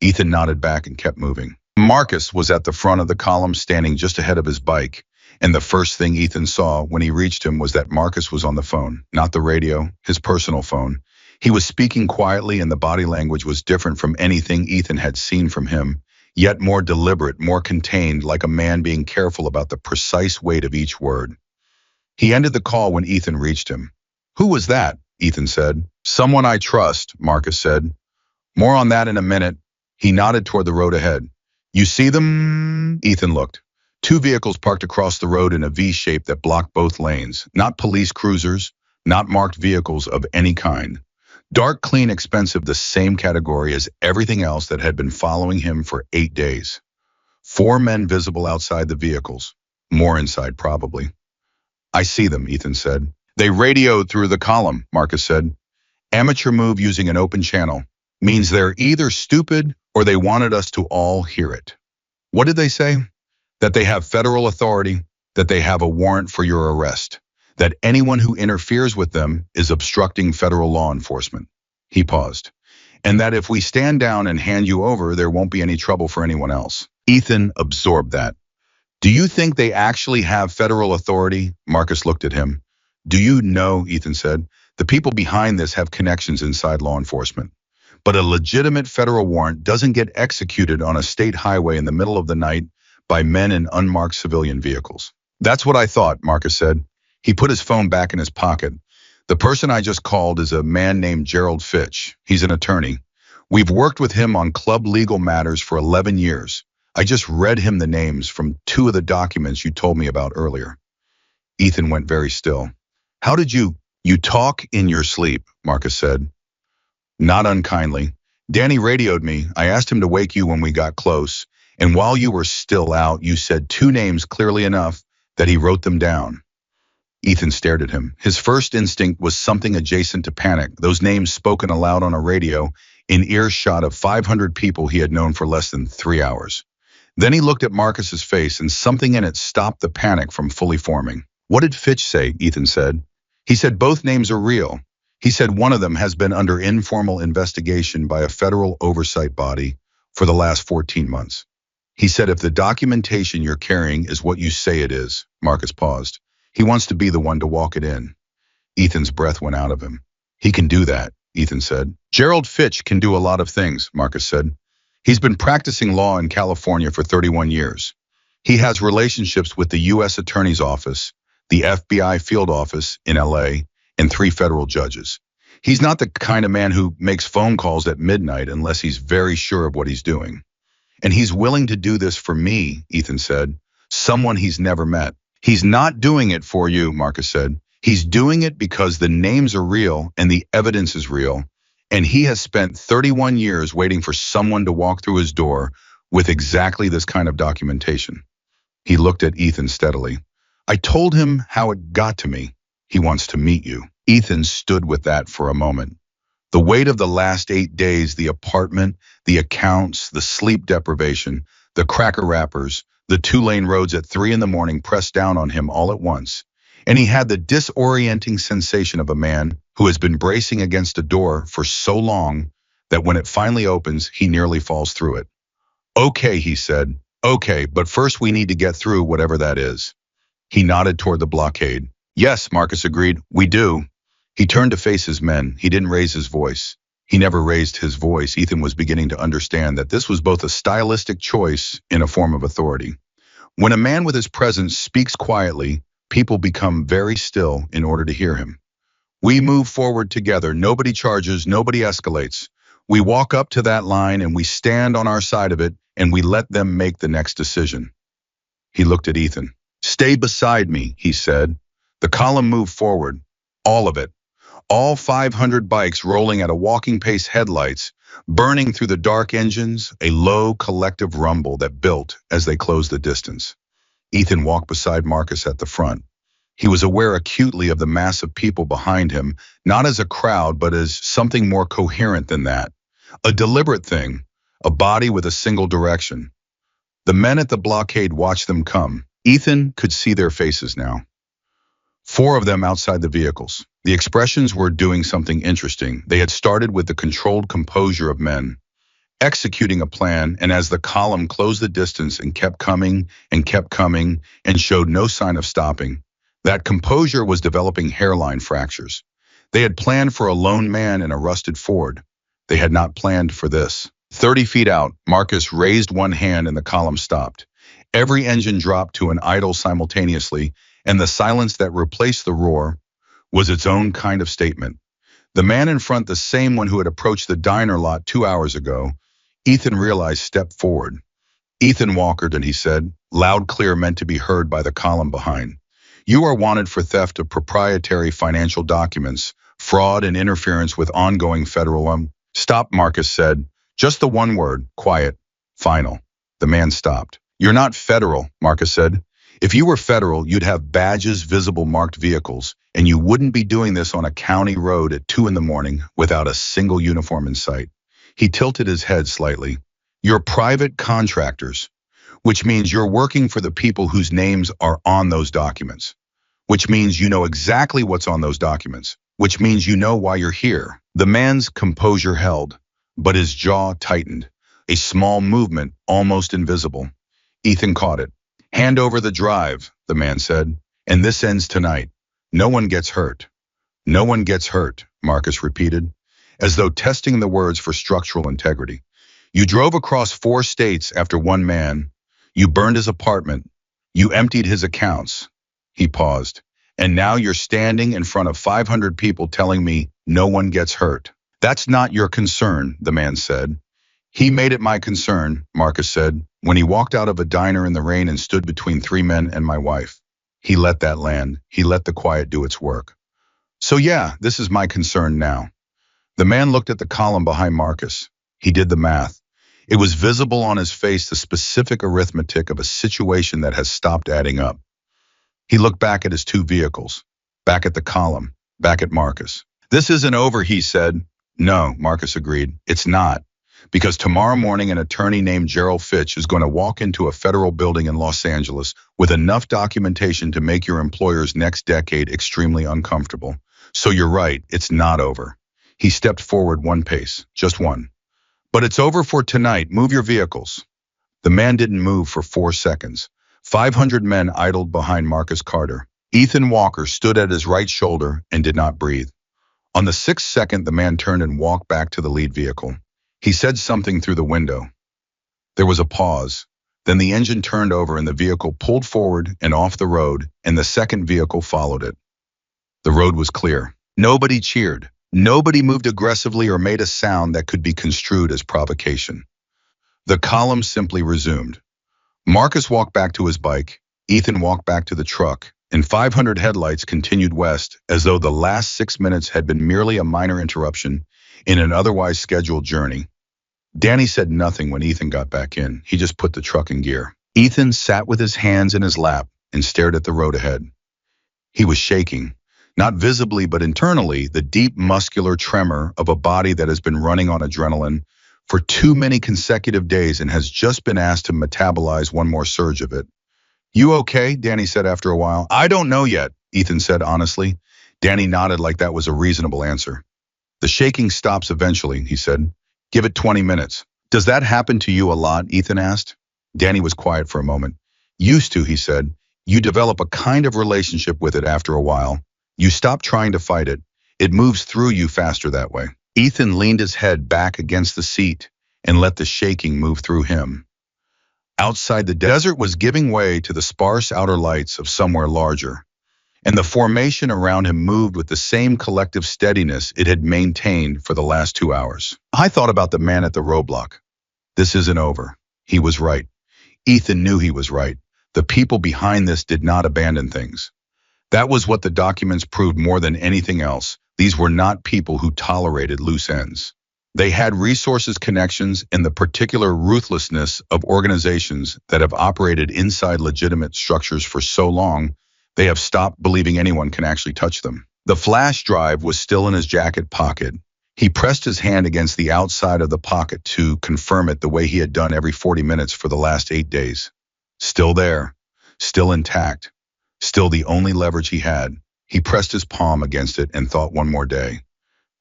Ethan nodded back and kept moving. Marcus was at the front of the column, standing just ahead of his bike, and the first thing Ethan saw when he reached him was that Marcus was on the phone, not the radio, his personal phone. He was speaking quietly, and the body language was different from anything Ethan had seen from him, yet more deliberate, more contained, like a man being careful about the precise weight of each word. He ended the call when Ethan reached him. "Who was that?" Ethan said. "Someone I trust," Marcus said. "More on that in a minute." He nodded toward the road ahead. "You see them?" Ethan looked. 2 vehicles parked across the road in a V shape that blocked both lanes. Not police cruisers, not marked vehicles of any kind. Dark, clean, expensive, the same category as everything else that had been following him for 8 days. 4 men visible outside the vehicles. More inside, probably. "I see them," Ethan said. "They radioed through the column," Marcus said. "Amateur move using an open channel. Means they're either stupid or they wanted us to all hear it." "What did they say?" "That they have federal authority, that they have a warrant for your arrest, that anyone who interferes with them is obstructing federal law enforcement." He paused. "And that if we stand down and hand you over, there won't be any trouble for anyone else." Ethan absorbed that. "Do you think they actually have federal authority?" Marcus looked at him. "Do you know," Ethan said, "the people behind this have connections inside law enforcement. But a legitimate federal warrant doesn't get executed on a state highway in the middle of the night by men in unmarked civilian vehicles." "That's what I thought," Marcus said. He put his phone back in his pocket. "The person I just called is a man named Gerald Fitch. He's an attorney. We've worked with him on club legal matters for 11 years. I just read him the names from two of the documents you told me about earlier. Ethan went very still. How did you talk in your sleep, Marcus said. Not unkindly. Danny radioed me. I asked him to wake you when we got close, and while you were still out, you said two names clearly enough that he wrote them down. Ethan stared at him. His first instinct was something adjacent to panic, those names spoken aloud on a radio, in earshot of 500 people he had known for less than 3 hours. Then he looked at Marcus's face, and something in it stopped the panic from fully forming. What did Fitch say? Ethan said. He said both names are real. He said one of them has been under informal investigation by a federal oversight body for the last 14 months. He said if the documentation you're carrying is what you say it is, Marcus paused. He wants to be the one to walk it in. Ethan's breath went out of him. He can do that, Ethan said. Gerald Fitch can do a lot of things, Marcus said. He's been practicing law in California for 31 years. He has relationships with the U.S. Attorney's Office, the FBI field office in LA, and 3 federal judges. He's not the kind of man who makes phone calls at midnight unless he's very sure of what he's doing. And he's willing to do this for me, Ethan said, someone he's never met. He's not doing it for you, Marcus said. He's doing it because the names are real and the evidence is real, and he has spent 31 years waiting for someone to walk through his door with exactly this kind of documentation. He looked at Ethan steadily. I told him how it got to me. He wants to meet you. Ethan stood with that for a moment. The weight of the last 8 days, the apartment, the accounts, the sleep deprivation, the cracker wrappers, the 2-lane roads at 3 a.m. pressed down on him all at once. And he had the disorienting sensation of a man who has been bracing against a door for so long that when it finally opens, he nearly falls through it. Okay, he said. Okay, but first we need to get through whatever that is. He nodded toward the blockade. Yes, Marcus agreed, we do. He turned to face his men. He didn't raise his voice. He never raised his voice. Ethan was beginning to understand that this was both a stylistic choice and a form of authority. When a man with his presence speaks quietly, people become very still in order to hear him. We move forward together. Nobody charges, nobody escalates. We walk up to that line and we stand on our side of it and we let them make the next decision. He looked at Ethan. Stay beside me, he said. The column moved forward. All of it. All 500 bikes rolling at a walking pace, headlights burning through the dark engines, a low collective rumble that built as they closed the distance. Ethan walked beside Marcus at the front. He was aware acutely of the mass of people behind him, not as a crowd, but as something more coherent than that. A deliberate thing, a body with a single direction. The men at the blockade watched them come. Ethan could see their faces now. 4 of them outside the vehicles. The expressions were doing something interesting. They had started with the controlled composure of men, executing a plan, and as the column closed the distance and kept coming and showed no sign of stopping, that composure was developing hairline fractures. They had planned for a lone man in a rusted Ford. They had not planned for this. 30 feet out, Marcus raised one hand and the column stopped. Every engine dropped to an idle simultaneously, and the silence that replaced the roar was its own kind of statement. The man in front, the same one who had approached the diner lot 2 hours ago, Ethan realized stepped forward. Ethan Walker, and he said, loud, clear, meant to be heard by the column behind. You are wanted for theft of proprietary financial documents, fraud and interference with ongoing federal. Stop, Marcus said. Just the one word, quiet, final. The man stopped. You're not federal, Marcus said. If you were federal, you'd have badges, visible marked vehicles, and you wouldn't be doing this on a county road at 2 a.m. without a single uniform in sight. He tilted his head slightly. You're private contractors, which means you're working for the people whose names are on those documents, which means you know exactly what's on those documents, which means you know why you're here. The man's composure held, but his jaw tightened, a small movement almost invisible. Ethan caught it. Hand over the drive, the man said, and this ends tonight. No one gets hurt. No one gets hurt, Marcus repeated, as though testing the words for structural integrity. You drove across 4 states after one man. You burned his apartment. You emptied his accounts. He paused. And now you're standing in front of 500 people telling me no one gets hurt. That's not your concern, the man said. He made it my concern, Marcus said, when he walked out of a diner in the rain and stood between three men and my wife. He let that land. He let the quiet do its work. So yeah, this is my concern now. The man looked at the column behind Marcus. He did the math. It was visible on his face, the specific arithmetic of a situation that has stopped adding up. He looked back at his two vehicles, back at the column, back at Marcus. This isn't over, he said. No, Marcus agreed. It's not. Because tomorrow morning an attorney named Gerald Fitch is going to walk into a federal building in Los Angeles with enough documentation to make your employer's next decade extremely uncomfortable. So you're right, it's not over. He stepped forward one pace, just one. But it's over for tonight. Move your vehicles. The man didn't move for 4 seconds. 500 men idled behind Marcus Carter. Ethan Walker stood at his right shoulder and did not breathe. On the 6th second, the man turned and walked back to the lead vehicle. He said something through the window. There was a pause. Then the engine turned over and the vehicle pulled forward and off the road, and the second vehicle followed it. The road was clear. Nobody cheered. Nobody moved aggressively or made a sound that could be construed as provocation. The column simply resumed. Marcus walked back to his bike. Ethan walked back to the truck, and 500 headlights continued west as though the last 6 minutes had been merely a minor interruption in an otherwise scheduled journey. Danny said nothing when Ethan got back in. He just put the truck in gear. Ethan sat with his hands in his lap and stared at the road ahead. He was shaking, not visibly but internally, the deep muscular tremor of a body that has been running on adrenaline for too many consecutive days and has just been asked to metabolize one more surge of it. You okay? Danny said after a while. I don't know yet, Ethan said honestly. Danny nodded like that was a reasonable answer. The shaking stops eventually, he said. Give it 20 minutes. Does that happen to you a lot? Ethan asked. Danny was quiet for a moment. Used to, he said. You develop a kind of relationship with it after a while. You stop trying to fight it. It moves through you faster that way. Ethan leaned his head back against the seat and let the shaking move through him. Outside, the desert was giving way to the sparse outer lights of somewhere larger, and the formation around him moved with the same collective steadiness it had maintained for the last 2 hours. I thought about the man at the roadblock. This isn't over. He was right. Ethan knew he was right. The people behind this did not abandon things. That was what the documents proved more than anything else. These were not people who tolerated loose ends. They had resources, connections, and the particular ruthlessness of organizations that have operated inside legitimate structures for so long, they have stopped believing anyone can actually touch them. The flash drive was still in his jacket pocket. He pressed his hand against the outside of the pocket to confirm it the way he had done every 40 minutes for the last 8 days. Still there, still intact, still the only leverage he had. He pressed his palm against it and thought, one more day.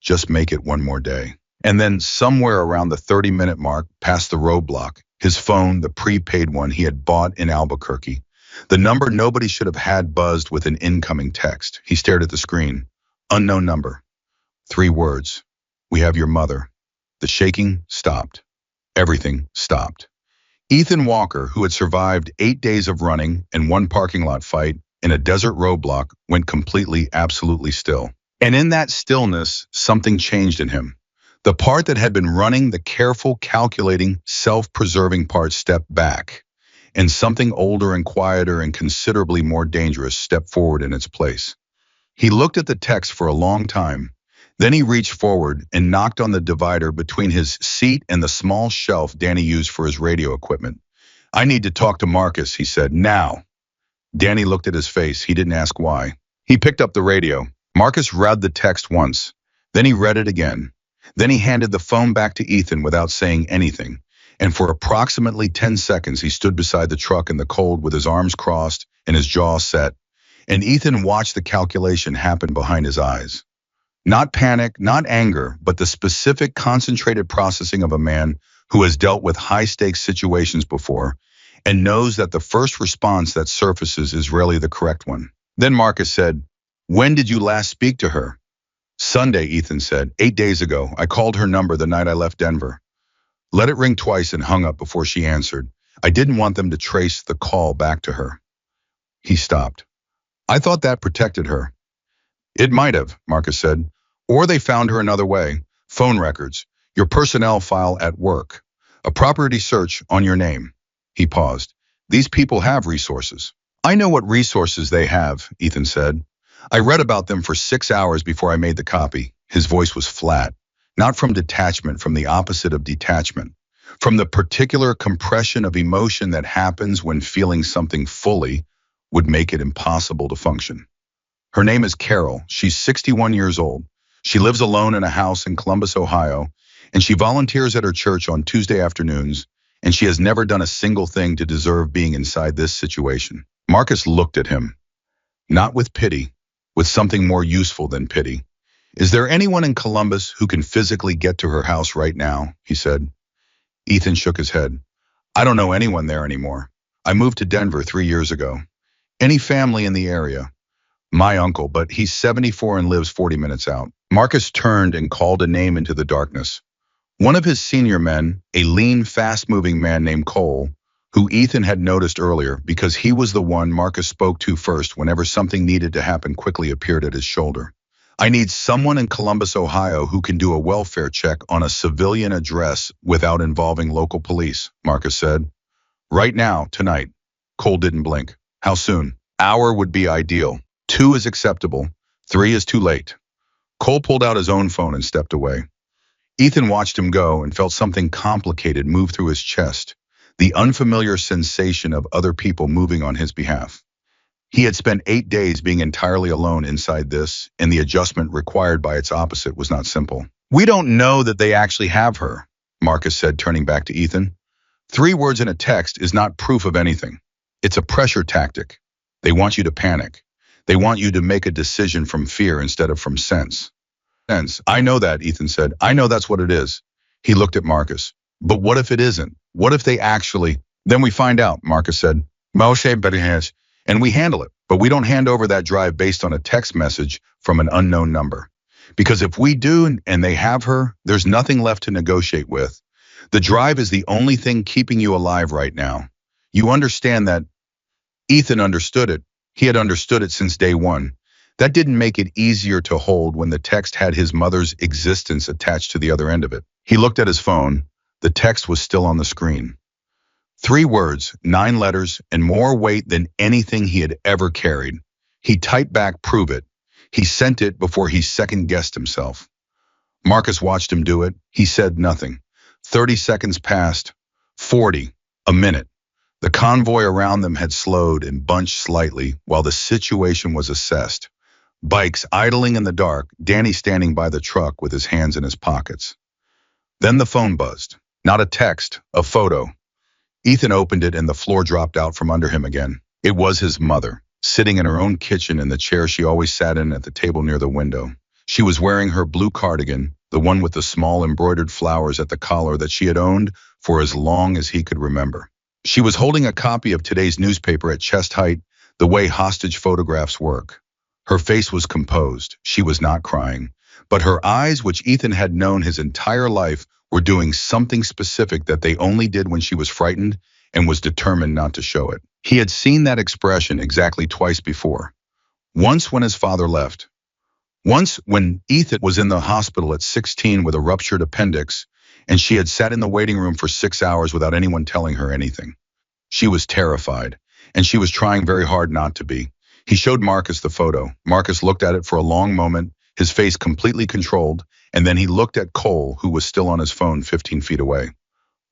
Just make it one more day. And then somewhere around the 30-minute mark, past the roadblock, his phone, the prepaid one he had bought in Albuquerque, the number nobody should have had, buzzed with an incoming text. He stared at the screen. Unknown number. 3 words. We have your mother. The shaking stopped. Everything stopped. Ethan Walker, who had survived 8 days of running and 1 parking lot fight in a desert roadblock, went completely, absolutely still. And in that stillness, something changed in him. The part that had been running, the careful, calculating, self-preserving part, stepped back, and something older and quieter and considerably more dangerous stepped forward in its place. He looked at the text for a long time. Then he reached forward and knocked on the divider between his seat and the small shelf Danny used for his radio equipment. I need to talk to Marcus, he said, now. Danny looked at his face. He didn't ask why. He picked up the radio. Marcus read the text once. Then he read it again. Then he handed the phone back to Ethan without saying anything. And for approximately 10 seconds, he stood beside the truck in the cold with his arms crossed and his jaw set. And Ethan watched the calculation happen behind his eyes. Not panic, not anger, but the specific concentrated processing of a man who has dealt with high-stakes situations before and knows that the first response that surfaces is rarely the correct one. Then Marcus said, when did you last speak to her? Sunday, Ethan said. 8 days ago. I called her number the night I left Denver. Let it ring twice and hung up before she answered. I didn't want them to trace the call back to her. He stopped. I thought that protected her. It might have, Marcus said. Or they found her another way. Phone records. Your personnel file at work. A property search on your name. He paused. These people have resources. I know what resources they have, Ethan said. I read about them for 6 hours before I made the copy. His voice was flat, not from detachment, from the opposite of detachment, from the particular compression of emotion that happens when feeling something fully would make it impossible to function. Her name is Carol. She's 61 years old. She lives alone in a house in Columbus, Ohio, and she volunteers at her church on Tuesday afternoons, and she has never done a single thing to deserve being inside this situation. Marcus looked at him, not with pity, with something more useful than pity. Is there anyone in Columbus who can physically get to her house right now? He said. Ethan shook his head. I don't know anyone there anymore. I moved to Denver 3 years ago. Any family in the area? My uncle, but he's 74 and lives 40 minutes out. Marcus turned and called a name into the darkness. One of his senior men, a lean, fast-moving man named Cole, who Ethan had noticed earlier because he was the one Marcus spoke to first whenever something needed to happen, quickly appeared at his shoulder. I need someone in Columbus, Ohio who can do a welfare check on a civilian address without involving local police, Marcus said. Right now, tonight. Cole didn't blink. How soon? Hour would be ideal. 2 is acceptable. 3 is too late. Cole pulled out his own phone and stepped away. Ethan watched him go and felt something complicated move through his chest, the unfamiliar sensation of other people moving on his behalf. He had spent 8 days being entirely alone inside this, and the adjustment required by its opposite was not simple. We don't know that they actually have her, Marcus said, turning back to Ethan. 3 words in a text is not proof of anything. It's a pressure tactic. They want you to panic. They want you to make a decision from fear instead of from sense. I know that, Ethan said. I know that's what it is. He looked at Marcus. But what if it isn't? What if they actually... Then we find out, Marcus said. Moshe Berges. And we handle it. But we don't hand over that drive based on a text message from an unknown number. Because if we do and they have her, there's nothing left to negotiate with. The drive is the only thing keeping you alive right now. You understand that? Ethan understood it. He had understood it since day one. That didn't make it easier to hold when the text had his mother's existence attached to the other end of it. He looked at his phone. The text was still on the screen. 3 words, 9 letters, and more weight than anything he had ever carried. He typed back, "Prove it." He sent it before he second-guessed himself. Marcus watched him do it. He said nothing. 30 seconds passed. 40. A minute. The convoy around them had slowed and bunched slightly while the situation was assessed. Bikes idling in the dark, Danny standing by the truck with his hands in his pockets. Then the phone buzzed. Not a text, a photo. Ethan opened it and the floor dropped out from under him again. It was his mother, sitting in her own kitchen in the chair she always sat in at the table near the window. She was wearing her blue cardigan, the one with the small embroidered flowers at the collar that she had owned for as long as he could remember. She was holding a copy of today's newspaper at chest height, the way hostage photographs work. Her face was composed. She was not crying. But her eyes, which Ethan had known his entire life, were doing something specific that they only did when she was frightened and was determined not to show it. He had seen that expression exactly twice before. Once when his father left. Once when Ethan was in the hospital at 16 with a ruptured appendix, and she had sat in the waiting room for 6 hours without anyone telling her anything. She was terrified, and she was trying very hard not to be. He showed Marcus the photo. Marcus looked at it for a long moment, his face completely controlled, and then he looked at Cole, who was still on his phone 15 feet away.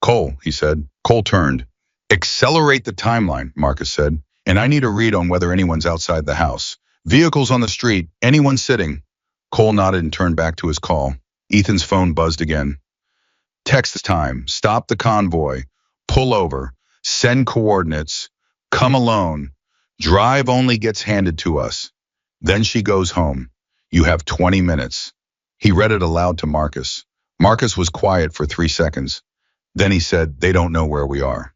Cole, he said. Cole turned. Accelerate the timeline, Marcus said, and I need a read on whether anyone's outside the house. Vehicles on the street, anyone sitting. Cole nodded and turned back to his call. Ethan's phone buzzed again. Text this time. Stop the convoy. Pull over. Send coordinates. Come alone. Drive only gets handed to us. Then she goes home. You have 20 minutes. He read it aloud to Marcus. Marcus was quiet for 3 seconds. Then he said, they don't know where we are.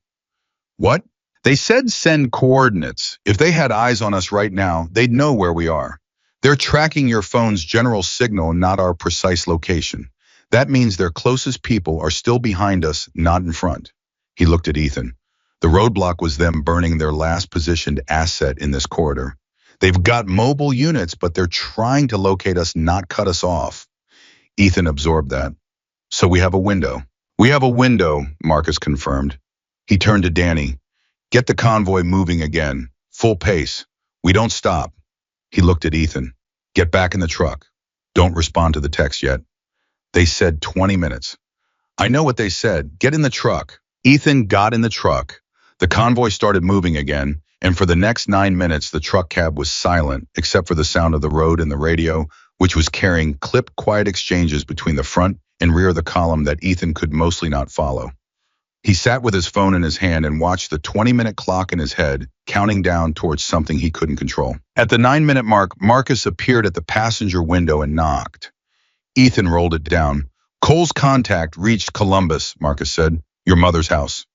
What? They said send coordinates. If they had eyes on us right now, they'd know where we are. They're tracking your phone's general signal, not our precise location. That means their closest people are still behind us, not in front. He looked at Ethan. The roadblock was them burning their last positioned asset in this corridor. They've got mobile units, but they're trying to locate us, not cut us off. Ethan absorbed that. So we have a window. We have a window, Marcus confirmed. He turned to Danny. Get the convoy moving again. Full pace. We don't stop. He looked at Ethan. Get back in the truck. Don't respond to the text yet. They said 20 minutes. I know what they said. Get in the truck. Ethan got in the truck. The convoy started moving again, and for the next 9 minutes, the truck cab was silent, except for the sound of the road and the radio, which was carrying clipped, quiet exchanges between the front and rear of the column that Ethan could mostly not follow. He sat with his phone in his hand and watched the 20-minute clock in his head, counting down towards something he couldn't control. At the 9-minute mark, Marcus appeared at the passenger window and knocked. Ethan rolled it down. Cole's contact reached Columbus, Marcus said. Your mother's house.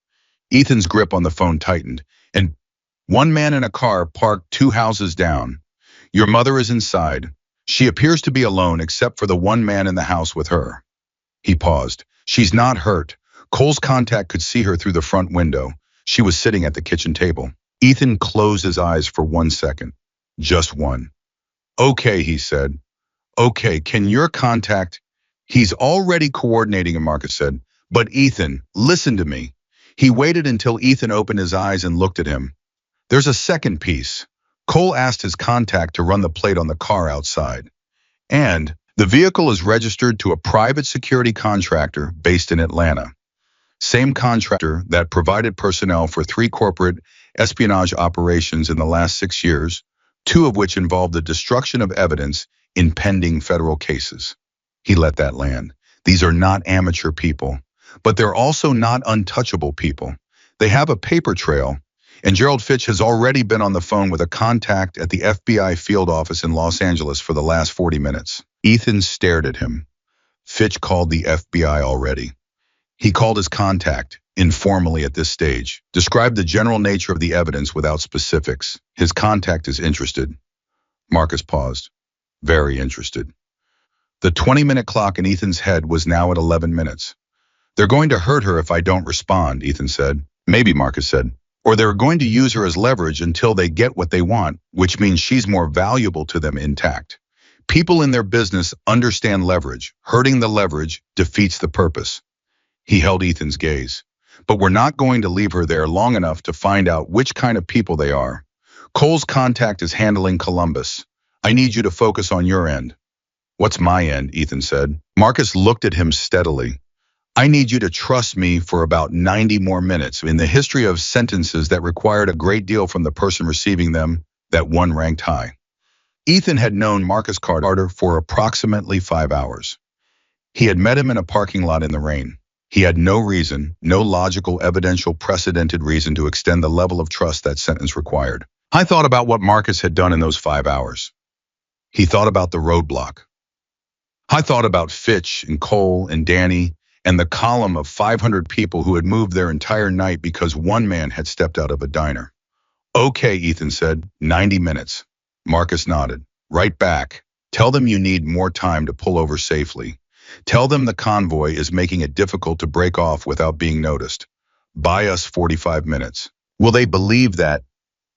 Ethan's grip on the phone tightened, and one man in a car parked 2 houses down. Your mother is inside. She appears to be alone except for the one man in the house with her. He paused. She's not hurt. Cole's contact could see her through the front window. She was sitting at the kitchen table. Ethan closed his eyes for 1 second. Just one. Okay, he said. Okay, can your contact... He's already coordinating, Marcus said. But Ethan, listen to me. He waited until Ethan opened his eyes and looked at him. There's a second piece. Cole asked his contact to run the plate on the car outside. And the vehicle is registered to a private security contractor based in Atlanta. Same contractor that provided personnel for 3 corporate espionage operations in the last 6 years, 2 of which involved the destruction of evidence in pending federal cases. He let that land. These are not amateur people, but they're also not untouchable people. They have a paper trail, and Gerald Fitch has already been on the phone with a contact at the FBI field office in Los Angeles for the last 40 minutes. Ethan stared at him. Fitch called the FBI already. He called his contact, informally at this stage, described the general nature of the evidence without specifics. His contact is interested. Marcus paused. Very interested. The 20-minute clock in Ethan's head was now at 11 minutes. They're going to hurt her if I don't respond, Ethan said. Maybe, Marcus said. Or they're going to use her as leverage until they get what they want, which means she's more valuable to them intact. People in their business understand leverage. Hurting the leverage defeats the purpose. He held Ethan's gaze. But we're not going to leave her there long enough to find out which kind of people they are. Cole's contact is handling Columbus. I need you to focus on your end. What's my end? Ethan said. Marcus looked at him steadily. I need you to trust me for about 90 more minutes. In the history of sentences that required a great deal from the person receiving them, that one ranked high. Ethan had known Marcus Carter for approximately 5 hours. He had met him in a parking lot in the rain. He had no reason, no logical, evidential, precedented reason to extend the level of trust that sentence required. I thought about what Marcus had done in those 5 hours. He thought about the roadblock. I thought about Fitch and Cole and Danny and the column of 500 people who had moved their entire night because one man had stepped out of a diner. Okay, Ethan said, 90 minutes. Marcus nodded. Right back. Tell them you need more time to pull over safely. Tell them the convoy is making it difficult to break off without being noticed. Buy us 45 minutes. Will they believe that?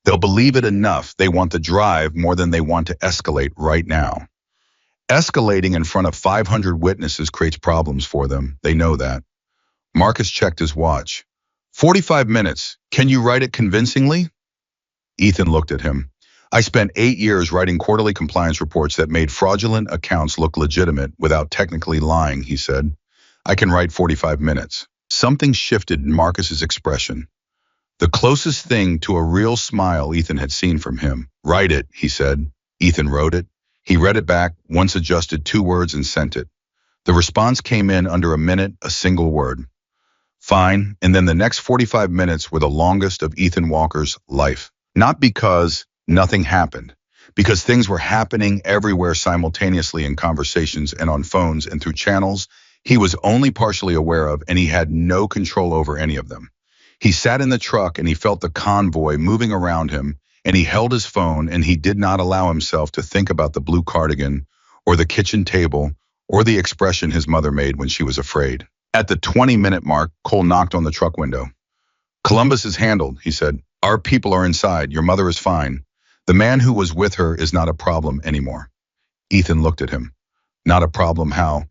They'll believe it enough. They want the drive more than they want to escalate right now. Escalating in front of 500 witnesses creates problems for them. They know that. Marcus checked his watch. 45 minutes. Can you write it convincingly? Ethan looked at him. I spent 8 years writing quarterly compliance reports that made fraudulent accounts look legitimate without technically lying, he said. I can write 45 minutes. Something shifted in Marcus's expression. The closest thing to a real smile Ethan had seen from him. Write it, he said. Ethan wrote it. He read it back, once adjusted 2 words and sent it. The response came in under a minute, a single word. Fine, and then the next 45 minutes were the longest of Ethan Walker's life. Not because nothing happened, because things were happening everywhere simultaneously in conversations and on phones and through channels he was only partially aware of, and he had no control over any of them. He sat in the truck and he felt the convoy moving around him, and he held his phone and he did not allow himself to think about the blue cardigan or the kitchen table or the expression his mother made when she was afraid. At the 20-minute mark, Cole knocked on the truck window. Columbus is handled, he said. Our people are inside. Your mother is fine. The man who was with her is not a problem anymore. Ethan looked at him. Not a problem how?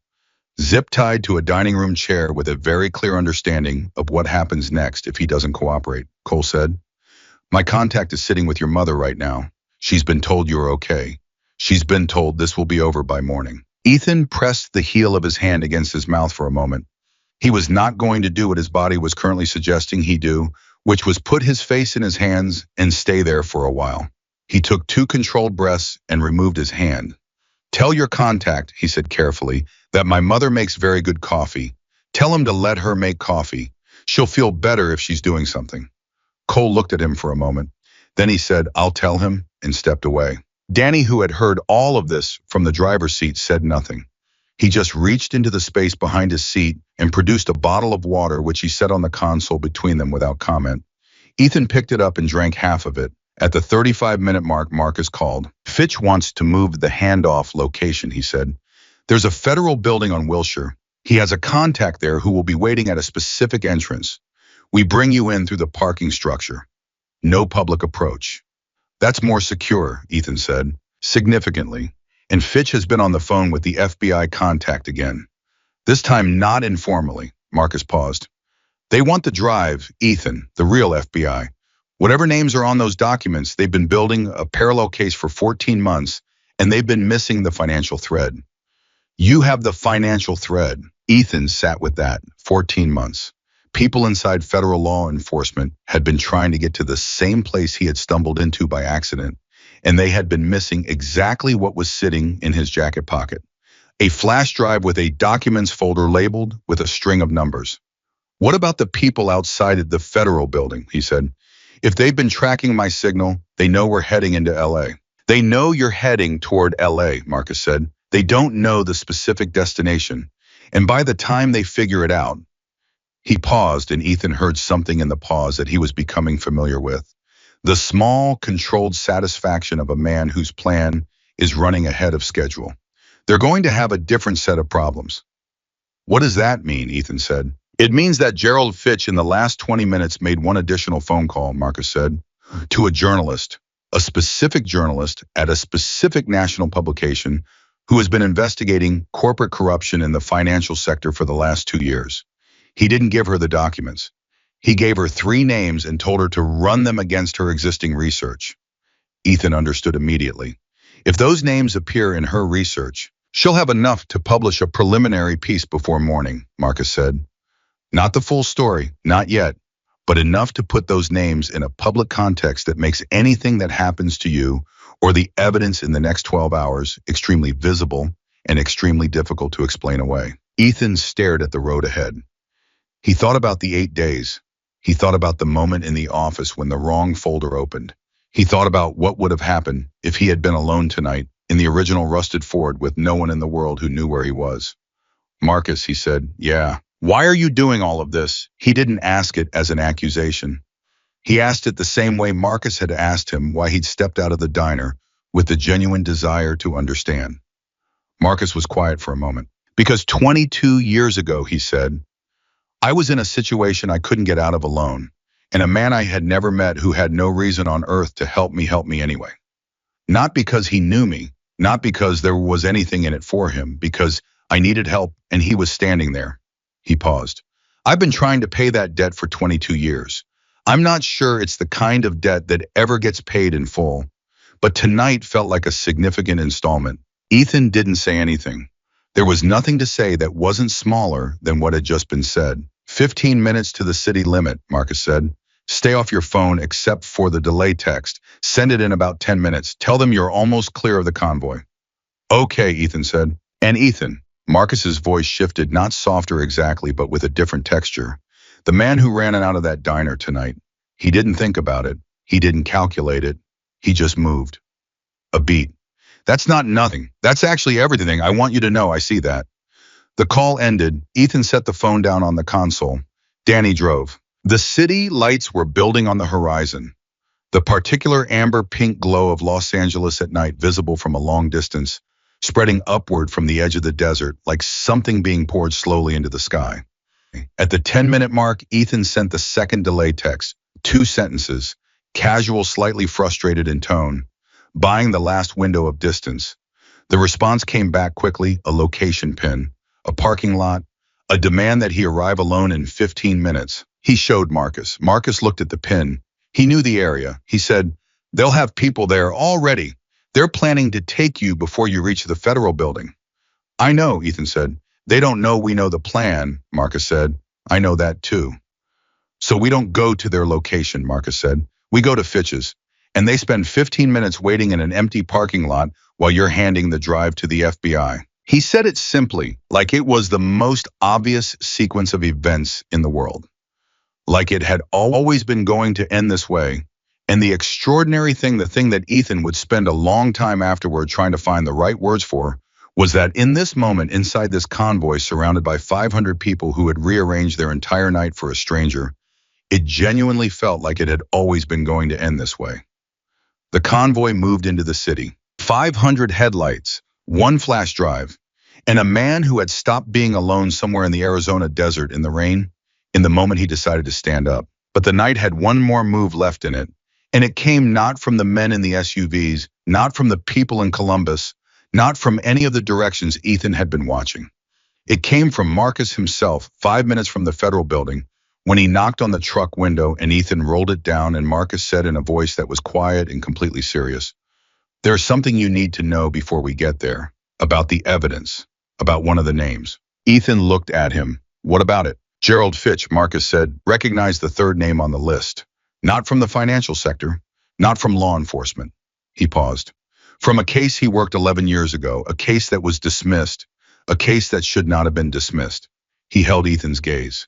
zip-tied to a dining room chair with a very clear understanding of what happens next if he doesn't cooperate, Cole said. My contact is sitting with your mother right now. She's been told you're okay. She's been told this will be over by morning. Ethan pressed the heel of his hand against his mouth for a moment. He was not going to do what his body was currently suggesting he do, which was put his face in his hands and stay there for a while. He took 2 controlled breaths and removed his hand. Tell your contact, he said carefully, that my mother makes very good coffee. Tell him to let her make coffee. She'll feel better if she's doing something. Cole looked at him for a moment. Then he said, I'll tell him, and stepped away. Danny, who had heard all of this from the driver's seat, said nothing. He just reached into the space behind his seat and produced a bottle of water, which he set on the console between them without comment. Ethan picked it up and drank half of it. At the 35-minute mark, Marcus called. Fitch wants to move the handoff location, he said. There's a federal building on Wilshire. He has a contact there who will be waiting at a specific entrance. We bring you in through the parking structure. No public approach. That's more secure, Ethan said, significantly. And Fitch has been on the phone with the FBI contact again. This time not informally, Marcus paused. They want the drive, Ethan, the real FBI. Whatever names are on those documents, they've been building a parallel case for 14 months, and they've been missing the financial thread. You have the financial thread. Ethan sat with that, 14 months. People inside federal law enforcement had been trying to get to the same place he had stumbled into by accident, and they had been missing exactly what was sitting in his jacket pocket. A flash drive with a documents folder labeled with a string of numbers. What about the people outside of the federal building, he said. If they've been tracking my signal, they know we're heading into LA. They know you're heading toward LA, Marcus said. They don't know the specific destination. And by the time they figure it out, he paused, and Ethan heard something in the pause that he was becoming familiar with. The small, controlled satisfaction of a man whose plan is running ahead of schedule. They're going to have a different set of problems. What does that mean? Ethan said. It means that Gerald Fitch in the last 20 minutes made one additional phone call, Marcus said, to a specific journalist at a specific national publication who has been investigating corporate corruption in the financial sector for the last 2 years. He didn't give her the documents. He gave her 3 names and told her to run them against her existing research. Ethan understood immediately. If those names appear in her research, she'll have enough to publish a preliminary piece before morning, Marcus said. Not the full story, not yet, but enough to put those names in a public context that makes anything that happens to you or the evidence in the next 12 hours extremely visible and extremely difficult to explain away. Ethan stared at the road ahead. He thought about the 8 days. He thought about the moment in the office when the wrong folder opened. He thought about what would have happened if he had been alone tonight in the original rusted Ford with no one in the world who knew where he was. Marcus, he said, yeah. Why are you doing all of this? He didn't ask it as an accusation. He asked it the same way Marcus had asked him why he'd stepped out of the diner, with the genuine desire to understand. Marcus was quiet for a moment. Because 22 years ago, he said, I was in a situation I couldn't get out of alone, and a man I had never met who had no reason on earth to help me anyway. Not because he knew me, not because there was anything in it for him, because I needed help and he was standing there. He paused. I've been trying to pay that debt for 22 years. I'm not sure it's the kind of debt that ever gets paid in full, but tonight felt like a significant installment. Ethan didn't say anything. There was nothing to say that wasn't smaller than what had just been said. 15 minutes to the city limit, Marcus said. Stay off your phone except for the delay text. Send it in about 10 minutes. Tell them you're almost clear of the convoy. Okay, Ethan said. And Ethan, Marcus's voice shifted, not softer exactly, but with a different texture. The man who ran out of that diner tonight, he didn't think about it. He didn't calculate it. He just moved. A beat. That's not nothing. That's actually everything. I want you to know I see that. The call ended. Ethan set the phone down on the console. Danny drove. The city lights were building on the horizon. The particular amber-pink glow of Los Angeles at night visible from a long distance, spreading upward from the edge of the desert like something being poured slowly into the sky. At the 10-minute mark, Ethan sent the second delay text, 2 sentences, casual, slightly frustrated in tone, buying the last window of distance. The response came back quickly, a location pin, a parking lot, a demand that he arrive alone in 15 minutes. He showed Marcus. Marcus looked at the pin. He knew the area. He said, "They'll have people there already. They're planning to take you before you reach the federal building." "I know," Ethan said. "They don't know we know the plan," Marcus said. "I know that too." "So we don't go to their location," Marcus said. "We go to Fitch's, and they spend 15 minutes waiting in an empty parking lot while you're handing the drive to the FBI. He said it simply, like it was the most obvious sequence of events in the world. Like it had always been going to end this way. And the extraordinary thing, the thing that Ethan would spend a long time afterward trying to find the right words for, was that in this moment inside this convoy surrounded by 500 people who had rearranged their entire night for a stranger, it genuinely felt like it had always been going to end this way. The convoy moved into the city. 500 headlights, one flash drive, and a man who had stopped being alone somewhere in the Arizona desert in the rain in the moment he decided to stand up. But the night had one more move left in it, and it came not from the men in the SUVs, not from the people in Columbus, not from any of the directions Ethan had been watching. It came from Marcus himself, 5 minutes from the federal building, when he knocked on the truck window and Ethan rolled it down and Marcus said in a voice that was quiet and completely serious, "There's something you need to know before we get there, about the evidence, about one of the names." Ethan looked at him. "What about it?" "Gerald Fitch," Marcus said, recognized the third name on the list. "Not from the financial sector, not from law enforcement." He paused. "From a case he worked 11 years ago, a case that was dismissed, a case that should not have been dismissed." He held Ethan's gaze.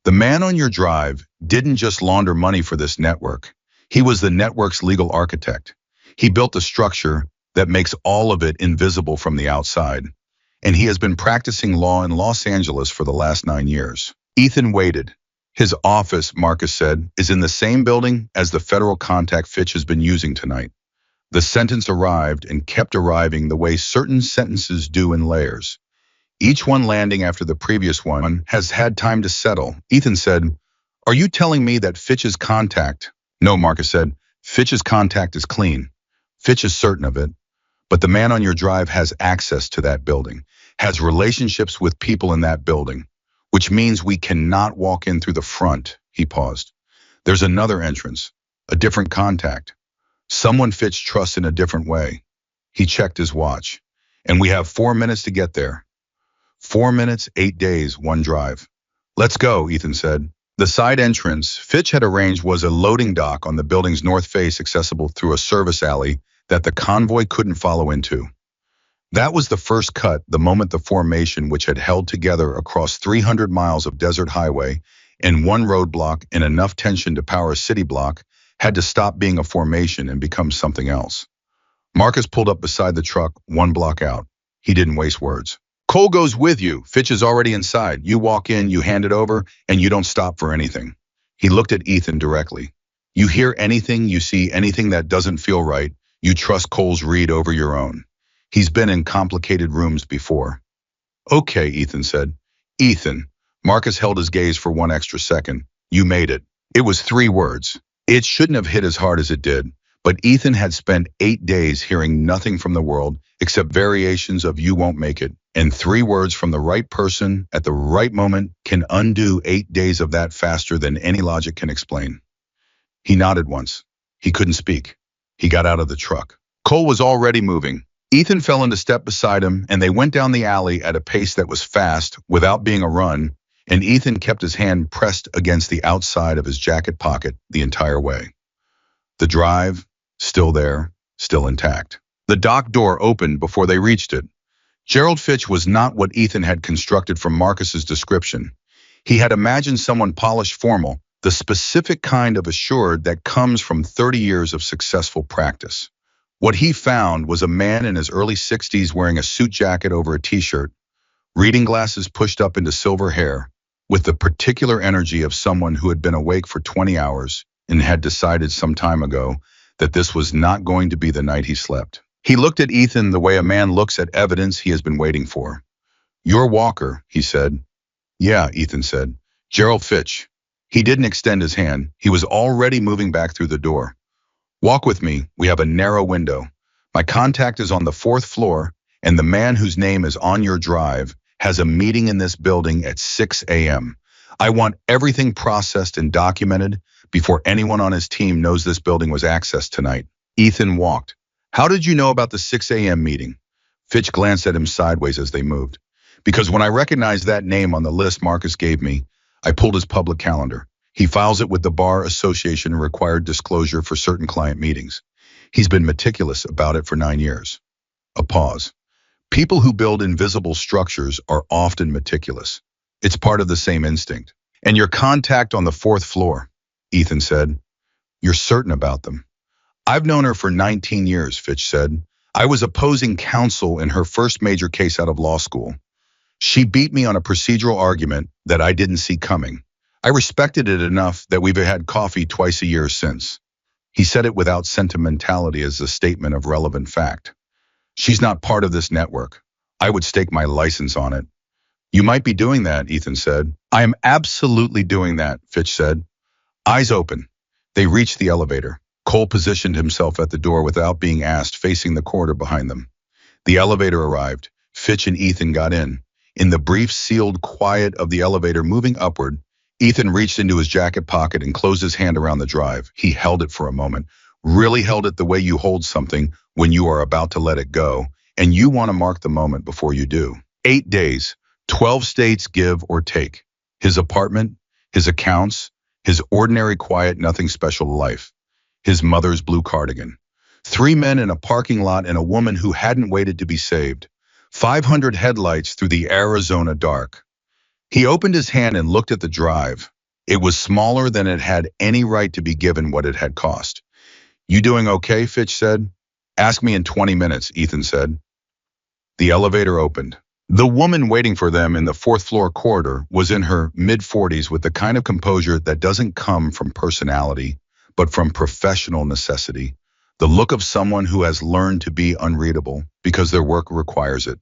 "The man on your drive didn't just launder money for this network. He was the network's legal architect. He built a structure that makes all of it invisible from the outside. And he has been practicing law in Los Angeles for the last 9 years. Ethan waited. "His office," Marcus said, "is in the same building as the federal contact Fitch has been using tonight." The sentence arrived and kept arriving the way certain sentences do in layers. Each one landing after the previous one has had time to settle. Ethan said, "Are you telling me that Fitch's contact?" "No," Marcus said. "Fitch's contact is clean. Fitch is certain of it. But the man on your drive has access to that building, has relationships with people in that building, which means we cannot walk in through the front." He paused. "There's another entrance, a different contact. Someone Fitch trusts in a different way." He checked his watch. "And we have 4 minutes to get there." 4 minutes, 8 days, one drive. "Let's go," Ethan said. The side entrance Fitch had arranged was a loading dock on the building's north face accessible through a service alley that the convoy couldn't follow into. That was the first cut, the moment the formation, which had held together across 300 miles of desert highway and one roadblock and enough tension to power a city block, had to stop being a formation and become something else. Marcus pulled up beside the truck, 1 block out. He didn't waste words. "Cole goes with you. Fitch is already inside. You walk in, you hand it over, and you don't stop for anything." He looked at Ethan directly. "You hear anything, you see anything that doesn't feel right, you trust Cole's read over your own. He's been in complicated rooms before." "Okay," Ethan said. "Ethan." Marcus held his gaze for 1 extra second. "You made it." It was 3 words. It shouldn't have hit as hard as it did, but Ethan had spent 8 days hearing nothing from the world except variations of "you won't make it," and 3 words from the right person at the right moment can undo 8 days of that faster than any logic can explain. He nodded once. He couldn't speak. He got out of the truck. Cole was already moving. Ethan fell into step beside him, and they went down the alley at a pace that was fast, without being a run, and Ethan kept his hand pressed against the outside of his jacket pocket the entire way. The drive, still there, still intact. The dock door opened before they reached it. Gerald Fitch was not what Ethan had constructed from Marcus's description. He had imagined someone polished, formal, the specific kind of assured that comes from 30 years of successful practice. What he found was a man in his early 60s wearing a suit jacket over a t-shirt, reading glasses pushed up into silver hair, with the particular energy of someone who had been awake for 20 hours and had decided some time ago that this was not going to be the night he slept. He looked at Ethan the way a man looks at evidence he has been waiting for. "You're Walker," he said. "Yeah," Ethan said. "Gerald Fitch." He didn't extend his hand. He was already moving back through the door. "Walk with me. We have a narrow window. My contact is on the 4th floor, and the man whose name is on your drive has a meeting in this building at 6 a.m. I want everything processed and documented before anyone on his team knows this building was accessed tonight. Ethan walked. How did you know about the 6 a.m. meeting? Fitch glanced at him sideways as they moved. Because when I recognized that name on the list Marcus gave me, I pulled his public calendar. He files it with the Bar Association and required disclosure for certain client meetings. He's been meticulous about it for 9 years. A pause. People who build invisible structures are often meticulous. It's part of the same instinct. And your contact on the 4th floor, Ethan said. You're certain about them. I've known her for 19 years, Fitch said. I was opposing counsel in her first major case out of law school. She beat me on a procedural argument that I didn't see coming. I respected it enough that we've had coffee twice a year since. He said it without sentimentality as a statement of relevant fact. She's not part of this network. I would stake my license on it. You might be doing that, Ethan said. I am absolutely doing that, Fitch said. Eyes open. They reached the elevator. Cole positioned himself at the door without being asked, facing the corridor behind them. The elevator arrived. Fitch and Ethan got in. In the brief, sealed quiet of the elevator moving upward, Ethan reached into his jacket pocket and closed his hand around the drive. He held it for a moment, really held it the way you hold something when you are about to let it go, and you want to mark the moment before you do. 8 days, 12 states give or take. His apartment, his accounts, his ordinary quiet, nothing special life. His mother's blue cardigan. 3 men in a parking lot and a woman who hadn't waited to be saved. 500 headlights through the Arizona dark. He opened his hand and looked at the drive. It was smaller than it had any right to be given what it had cost. You doing okay, Fitch said. Ask me in 20 minutes, Ethan said. The elevator opened. The woman waiting for them in the 4th floor corridor was in her mid-40s with the kind of composure that doesn't come from personality, but from professional necessity. The look of someone who has learned to be unreadable because their work requires it.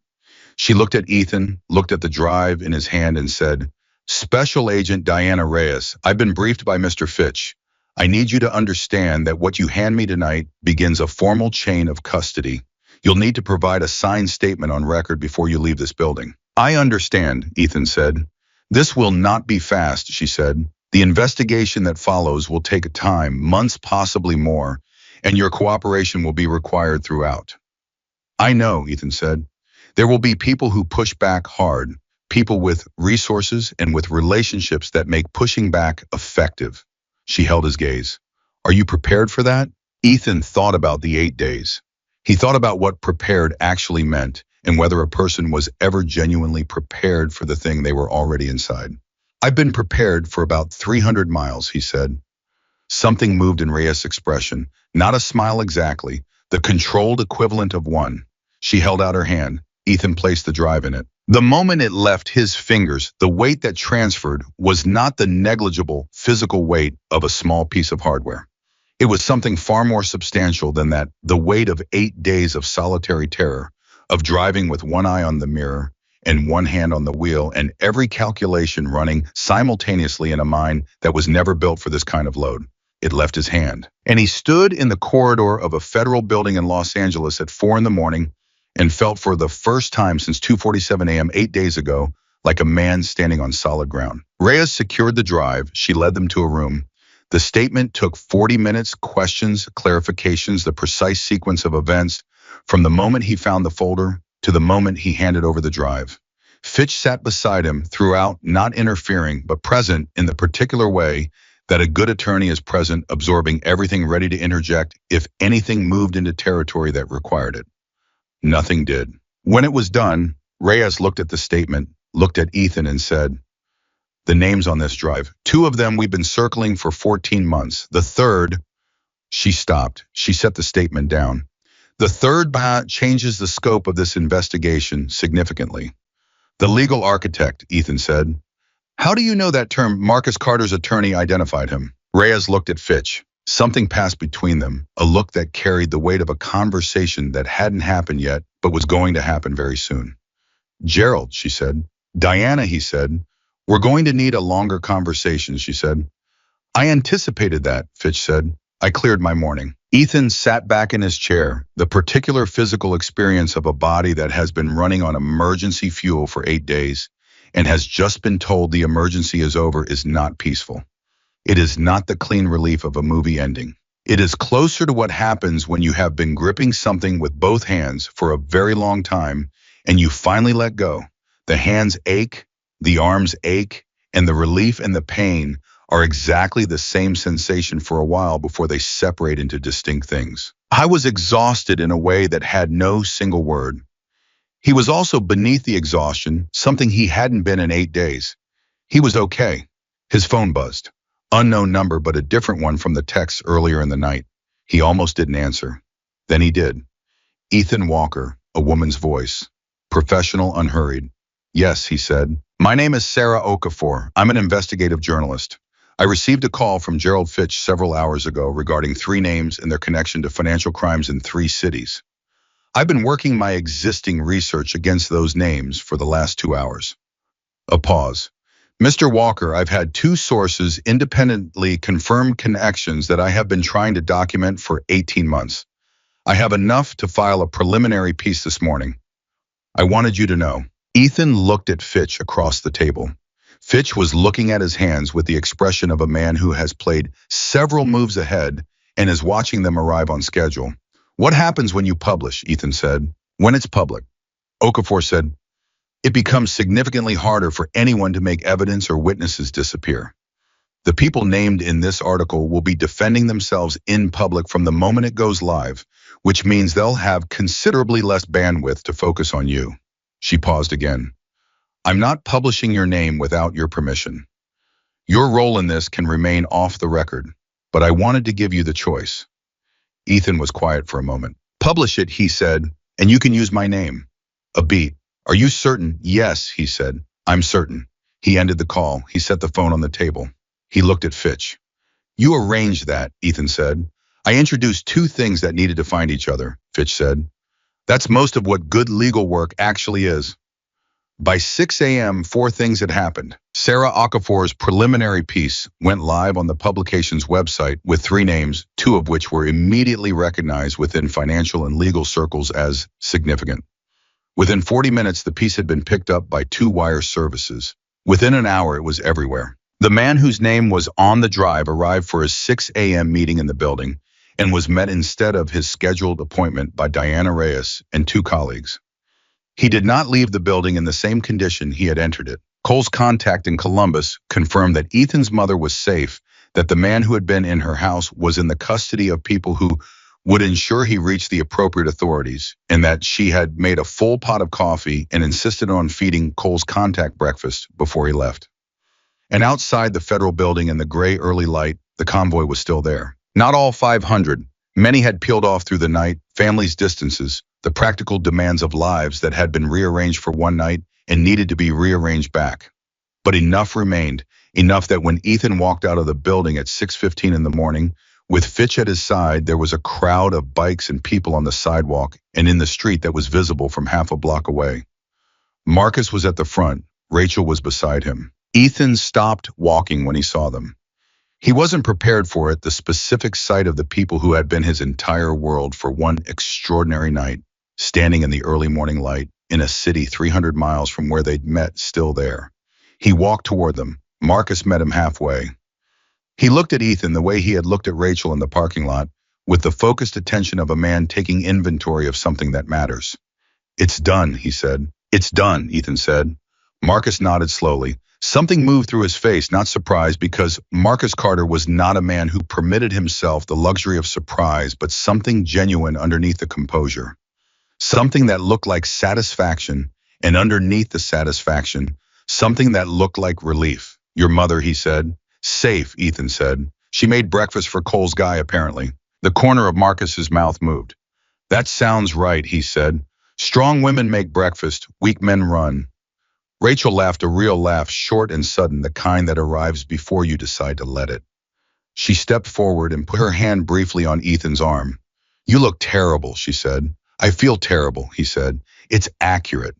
She looked at Ethan, looked at the drive in his hand and said, Special Agent Diana Reyes, I've been briefed by Mr. Fitch. I need you to understand that what you hand me tonight begins a formal chain of custody. You'll need to provide a signed statement on record before you leave this building. I understand, Ethan said. This will not be fast, she said. The investigation that follows will take time, months, possibly more, and your cooperation will be required throughout. I know, Ethan said. There will be people who push back hard, people with resources and with relationships that make pushing back effective. She held his gaze. Are you prepared for that? Ethan thought about the 8 days. He thought about what prepared actually meant and whether a person was ever genuinely prepared for the thing they were already inside. I've been prepared for about 300 miles, he said. Something moved in Reyes' expression, not a smile exactly, the controlled equivalent of one. She held out her hand. Ethan placed the drive in it. The moment it left his fingers, the weight that transferred was not the negligible physical weight of a small piece of hardware. It was something far more substantial than that, the weight of 8 days of solitary terror, of driving with one eye on the mirror and one hand on the wheel and every calculation running simultaneously in a mind that was never built for this kind of load. It left his hand, and he stood in the corridor of a federal building in Los Angeles at 4 a.m. and felt for the first time since 2:47 a.m. 8 days ago like a man standing on solid ground. Reyes secured the drive. She led them to a room. The statement took 40 minutes, questions, clarifications, the precise sequence of events, from the moment he found the folder to the moment he handed over the drive. Fitch sat beside him throughout, not interfering, but present in the particular way that a good attorney is present, absorbing everything, ready to interject if anything moved into territory that required it. Nothing did. When it was done, Reyes looked at the statement, looked at Ethan and said, the names on this drive, 2 of them we've been circling for 14 months. The third, she stopped. She set the statement down. The third changes the scope of this investigation significantly. The legal architect, Ethan said. How do you know that term? Marcus Carter's attorney identified him. Reyes looked at Fitch. Something passed between them, a look that carried the weight of a conversation that hadn't happened yet, but was going to happen very soon. Gerald, she said. Diana, he said. We're going to need a longer conversation, she said. I anticipated that, Fitch said. I cleared my morning. Ethan sat back in his chair. The particular physical experience of a body that has been running on emergency fuel for 8 days and has just been told the emergency is over is not peaceful. It is not the clean relief of a movie ending. It is closer to what happens when you have been gripping something with both hands for a very long time and you finally let go. The hands ache, the arms ache, and the relief and the pain are exactly the same sensation for a while before they separate into distinct things. I was exhausted in a way that had no single word. He was also beneath the exhaustion, something he hadn't been in 8 days. He was okay. His phone buzzed. Unknown number, but a different one from the text earlier in the night. He almost didn't answer. Then he did. Ethan Walker, a woman's voice. Professional, unhurried. Yes, he said. My name is Sarah Okafor. I'm an investigative journalist. I received a call from Gerald Fitch several hours ago regarding 3 names and their connection to financial crimes in 3 cities. I've been working my existing research against those names for the last 2 hours. A pause. Mr. Walker, I've had 2 sources independently confirm connections that I have been trying to document for 18 months. I have enough to file a preliminary piece this morning. I wanted you to know. Ethan looked at Fitch across the table. Fitch was looking at his hands with the expression of a man who has played several moves ahead and is watching them arrive on schedule. What happens when you publish? Ethan said. When it's public. Okafor said, it becomes significantly harder for anyone to make evidence or witnesses disappear. The people named in this article will be defending themselves in public from the moment it goes live, which means they'll have considerably less bandwidth to focus on you. She paused again. I'm not publishing your name without your permission. Your role in this can remain off the record, but I wanted to give you the choice. Ethan was quiet for a moment. Publish it, he said, and you can use my name. A beat. Are you certain? Yes, he said. I'm certain. He ended the call. He set the phone on the table. He looked at Fitch. You arranged that, Ethan said. I introduced 2 things that needed to find each other, Fitch said. That's most of what good legal work actually is. By 6 a.m., 4 things had happened. Sarah Okafor's preliminary piece went live on the publication's website with 3 names, 2 of which were immediately recognized within financial and legal circles as significant. Within 40 minutes, the piece had been picked up by 2 wire services. Within an hour, it was everywhere. The man whose name was on the drive arrived for his 6 a.m. meeting in the building and was met instead of his scheduled appointment by Diana Reyes and 2 colleagues. He did not leave the building in the same condition he had entered it. Cole's contact in Columbus confirmed that Ethan's mother was safe, that the man who had been in her house was in the custody of people who would ensure he reached the appropriate authorities, and that she had made a full pot of coffee and insisted on feeding Cole's contact breakfast before he left. And outside the federal building in the gray early light, the convoy was still there. Not all 500. Many had peeled off through the night, families' distances, the practical demands of lives that had been rearranged for one night and needed to be rearranged back. But enough remained, enough that when Ethan walked out of the building at 6:15 in the morning, with Fitch at his side, there was a crowd of bikes and people on the sidewalk and in the street that was visible from half a block away. Marcus was at the front. Rachel was beside him. Ethan stopped walking when he saw them. He wasn't prepared for it, the specific sight of the people who had been his entire world for one extraordinary night, standing in the early morning light in a city 300 miles from where they'd met, still there. He walked toward them. Marcus met him halfway. He looked at Ethan the way he had looked at Rachel in the parking lot, with the focused attention of a man taking inventory of something that matters. It's done, he said. It's done, Ethan said. Marcus nodded slowly. Something moved through his face, not surprise, because Marcus Carter was not a man who permitted himself the luxury of surprise, but something genuine underneath the composure. Something that looked like satisfaction, and underneath the satisfaction, something that looked like relief. Your mother, he said. Safe, Ethan said. She made breakfast for Cole's guy, apparently. The corner of Marcus's mouth moved. That sounds right, he said. Strong women make breakfast, weak men run. Rachel laughed, a real laugh, short and sudden, the kind that arrives before you decide to let it. She stepped forward and put her hand briefly on Ethan's arm. You look terrible, she said. I feel terrible, he said. It's accurate.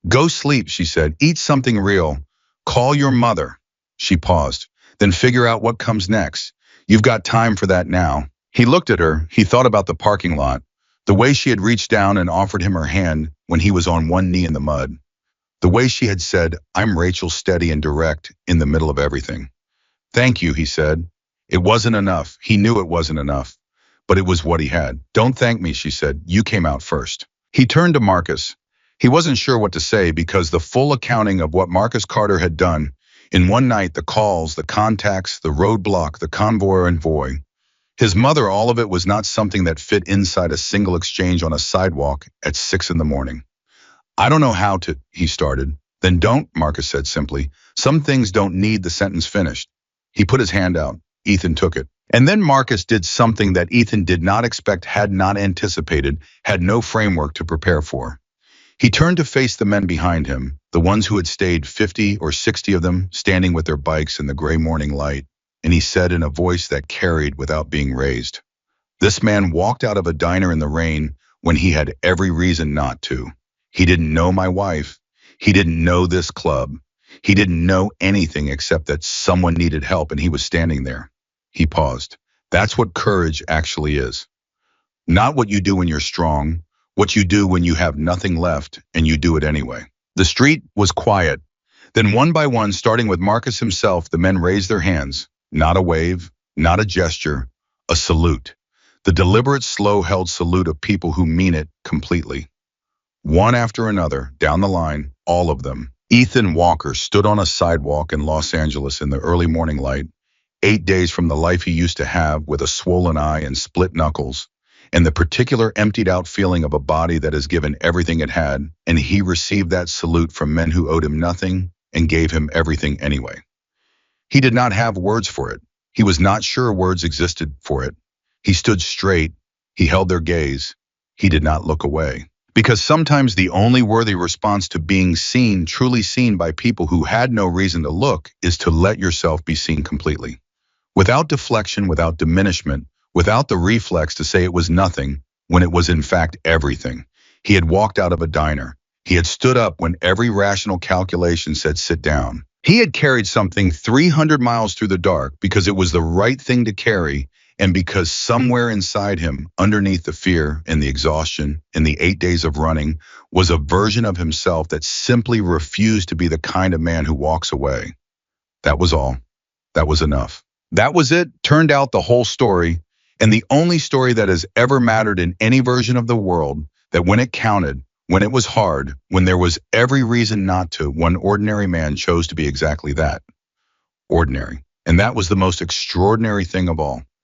Go sleep, she said. Eat something real. Call your mother. She paused. Then figure out what comes next. You've got time for that now. He looked at her, he thought about the parking lot, the way she had reached down and offered him her hand when he was on one knee in the mud, the way she had said, "I'm Rachel, steady and direct, in the middle of everything." "Thank you," he said. It wasn't enough. He knew it wasn't enough, but it was what he had. "Don't thank me," she said. "You came out first." He turned to Marcus. He wasn't sure what to say because the full accounting of what Marcus Carter had done in one night, the calls, the contacts, the roadblock, the convoy envoy, his mother, all of it was not something that fit inside a single exchange on a sidewalk at 6 in the morning. "I don't know how to," he started. "Then don't," Marcus said simply. "Some things don't need the sentence finished." He put his hand out. Ethan took it. And then Marcus did something that Ethan did not expect, had not anticipated, had no framework to prepare for. He turned to face the men behind him, the ones who had stayed, 50 or 60 of them, standing with their bikes in the gray morning light, and he said in a voice that carried without being raised, "This man walked out of a diner in the rain when he had every reason not to. He didn't know my wife. He didn't know this club. He didn't know anything except that someone needed help and he was standing there." He paused. "That's what courage actually is. Not what you do when you're strong, what you do when you have nothing left and you do it anyway." The street was quiet. Then one by one, starting with Marcus himself, the men raised their hands. Not a wave, not a gesture, a salute. The deliberate, slow-held salute of people who mean it completely. One after another, down the line, all of them. Ethan Walker stood on a sidewalk in Los Angeles in the early morning light, 8 days from the life he used to have, with a swollen eye and split knuckles, and the particular emptied-out feeling of a body that has given everything it had, and he received that salute from men who owed him nothing and gave him everything anyway. He did not have words for it. He was not sure words existed for it. He stood straight. He held their gaze. He did not look away. Because sometimes the only worthy response to being seen, truly seen by people who had no reason to look, is to let yourself be seen completely. Without deflection, without diminishment, without the reflex to say it was nothing when it was in fact everything. He had walked out of a diner. He had stood up when every rational calculation said sit down. He had carried something 300 miles through the dark because it was the right thing to carry, and because somewhere inside him, underneath the fear and the exhaustion and the 8 days of running, was a version of himself that simply refused to be the kind of man who walks away. That was all. That was enough. That was it. Turned out the whole story, and the only story that has ever mattered in any version of the world, that when it counted, when it was hard, when there was every reason not to, one ordinary man chose to be exactly that. Ordinary. And that was the most extraordinary thing of all.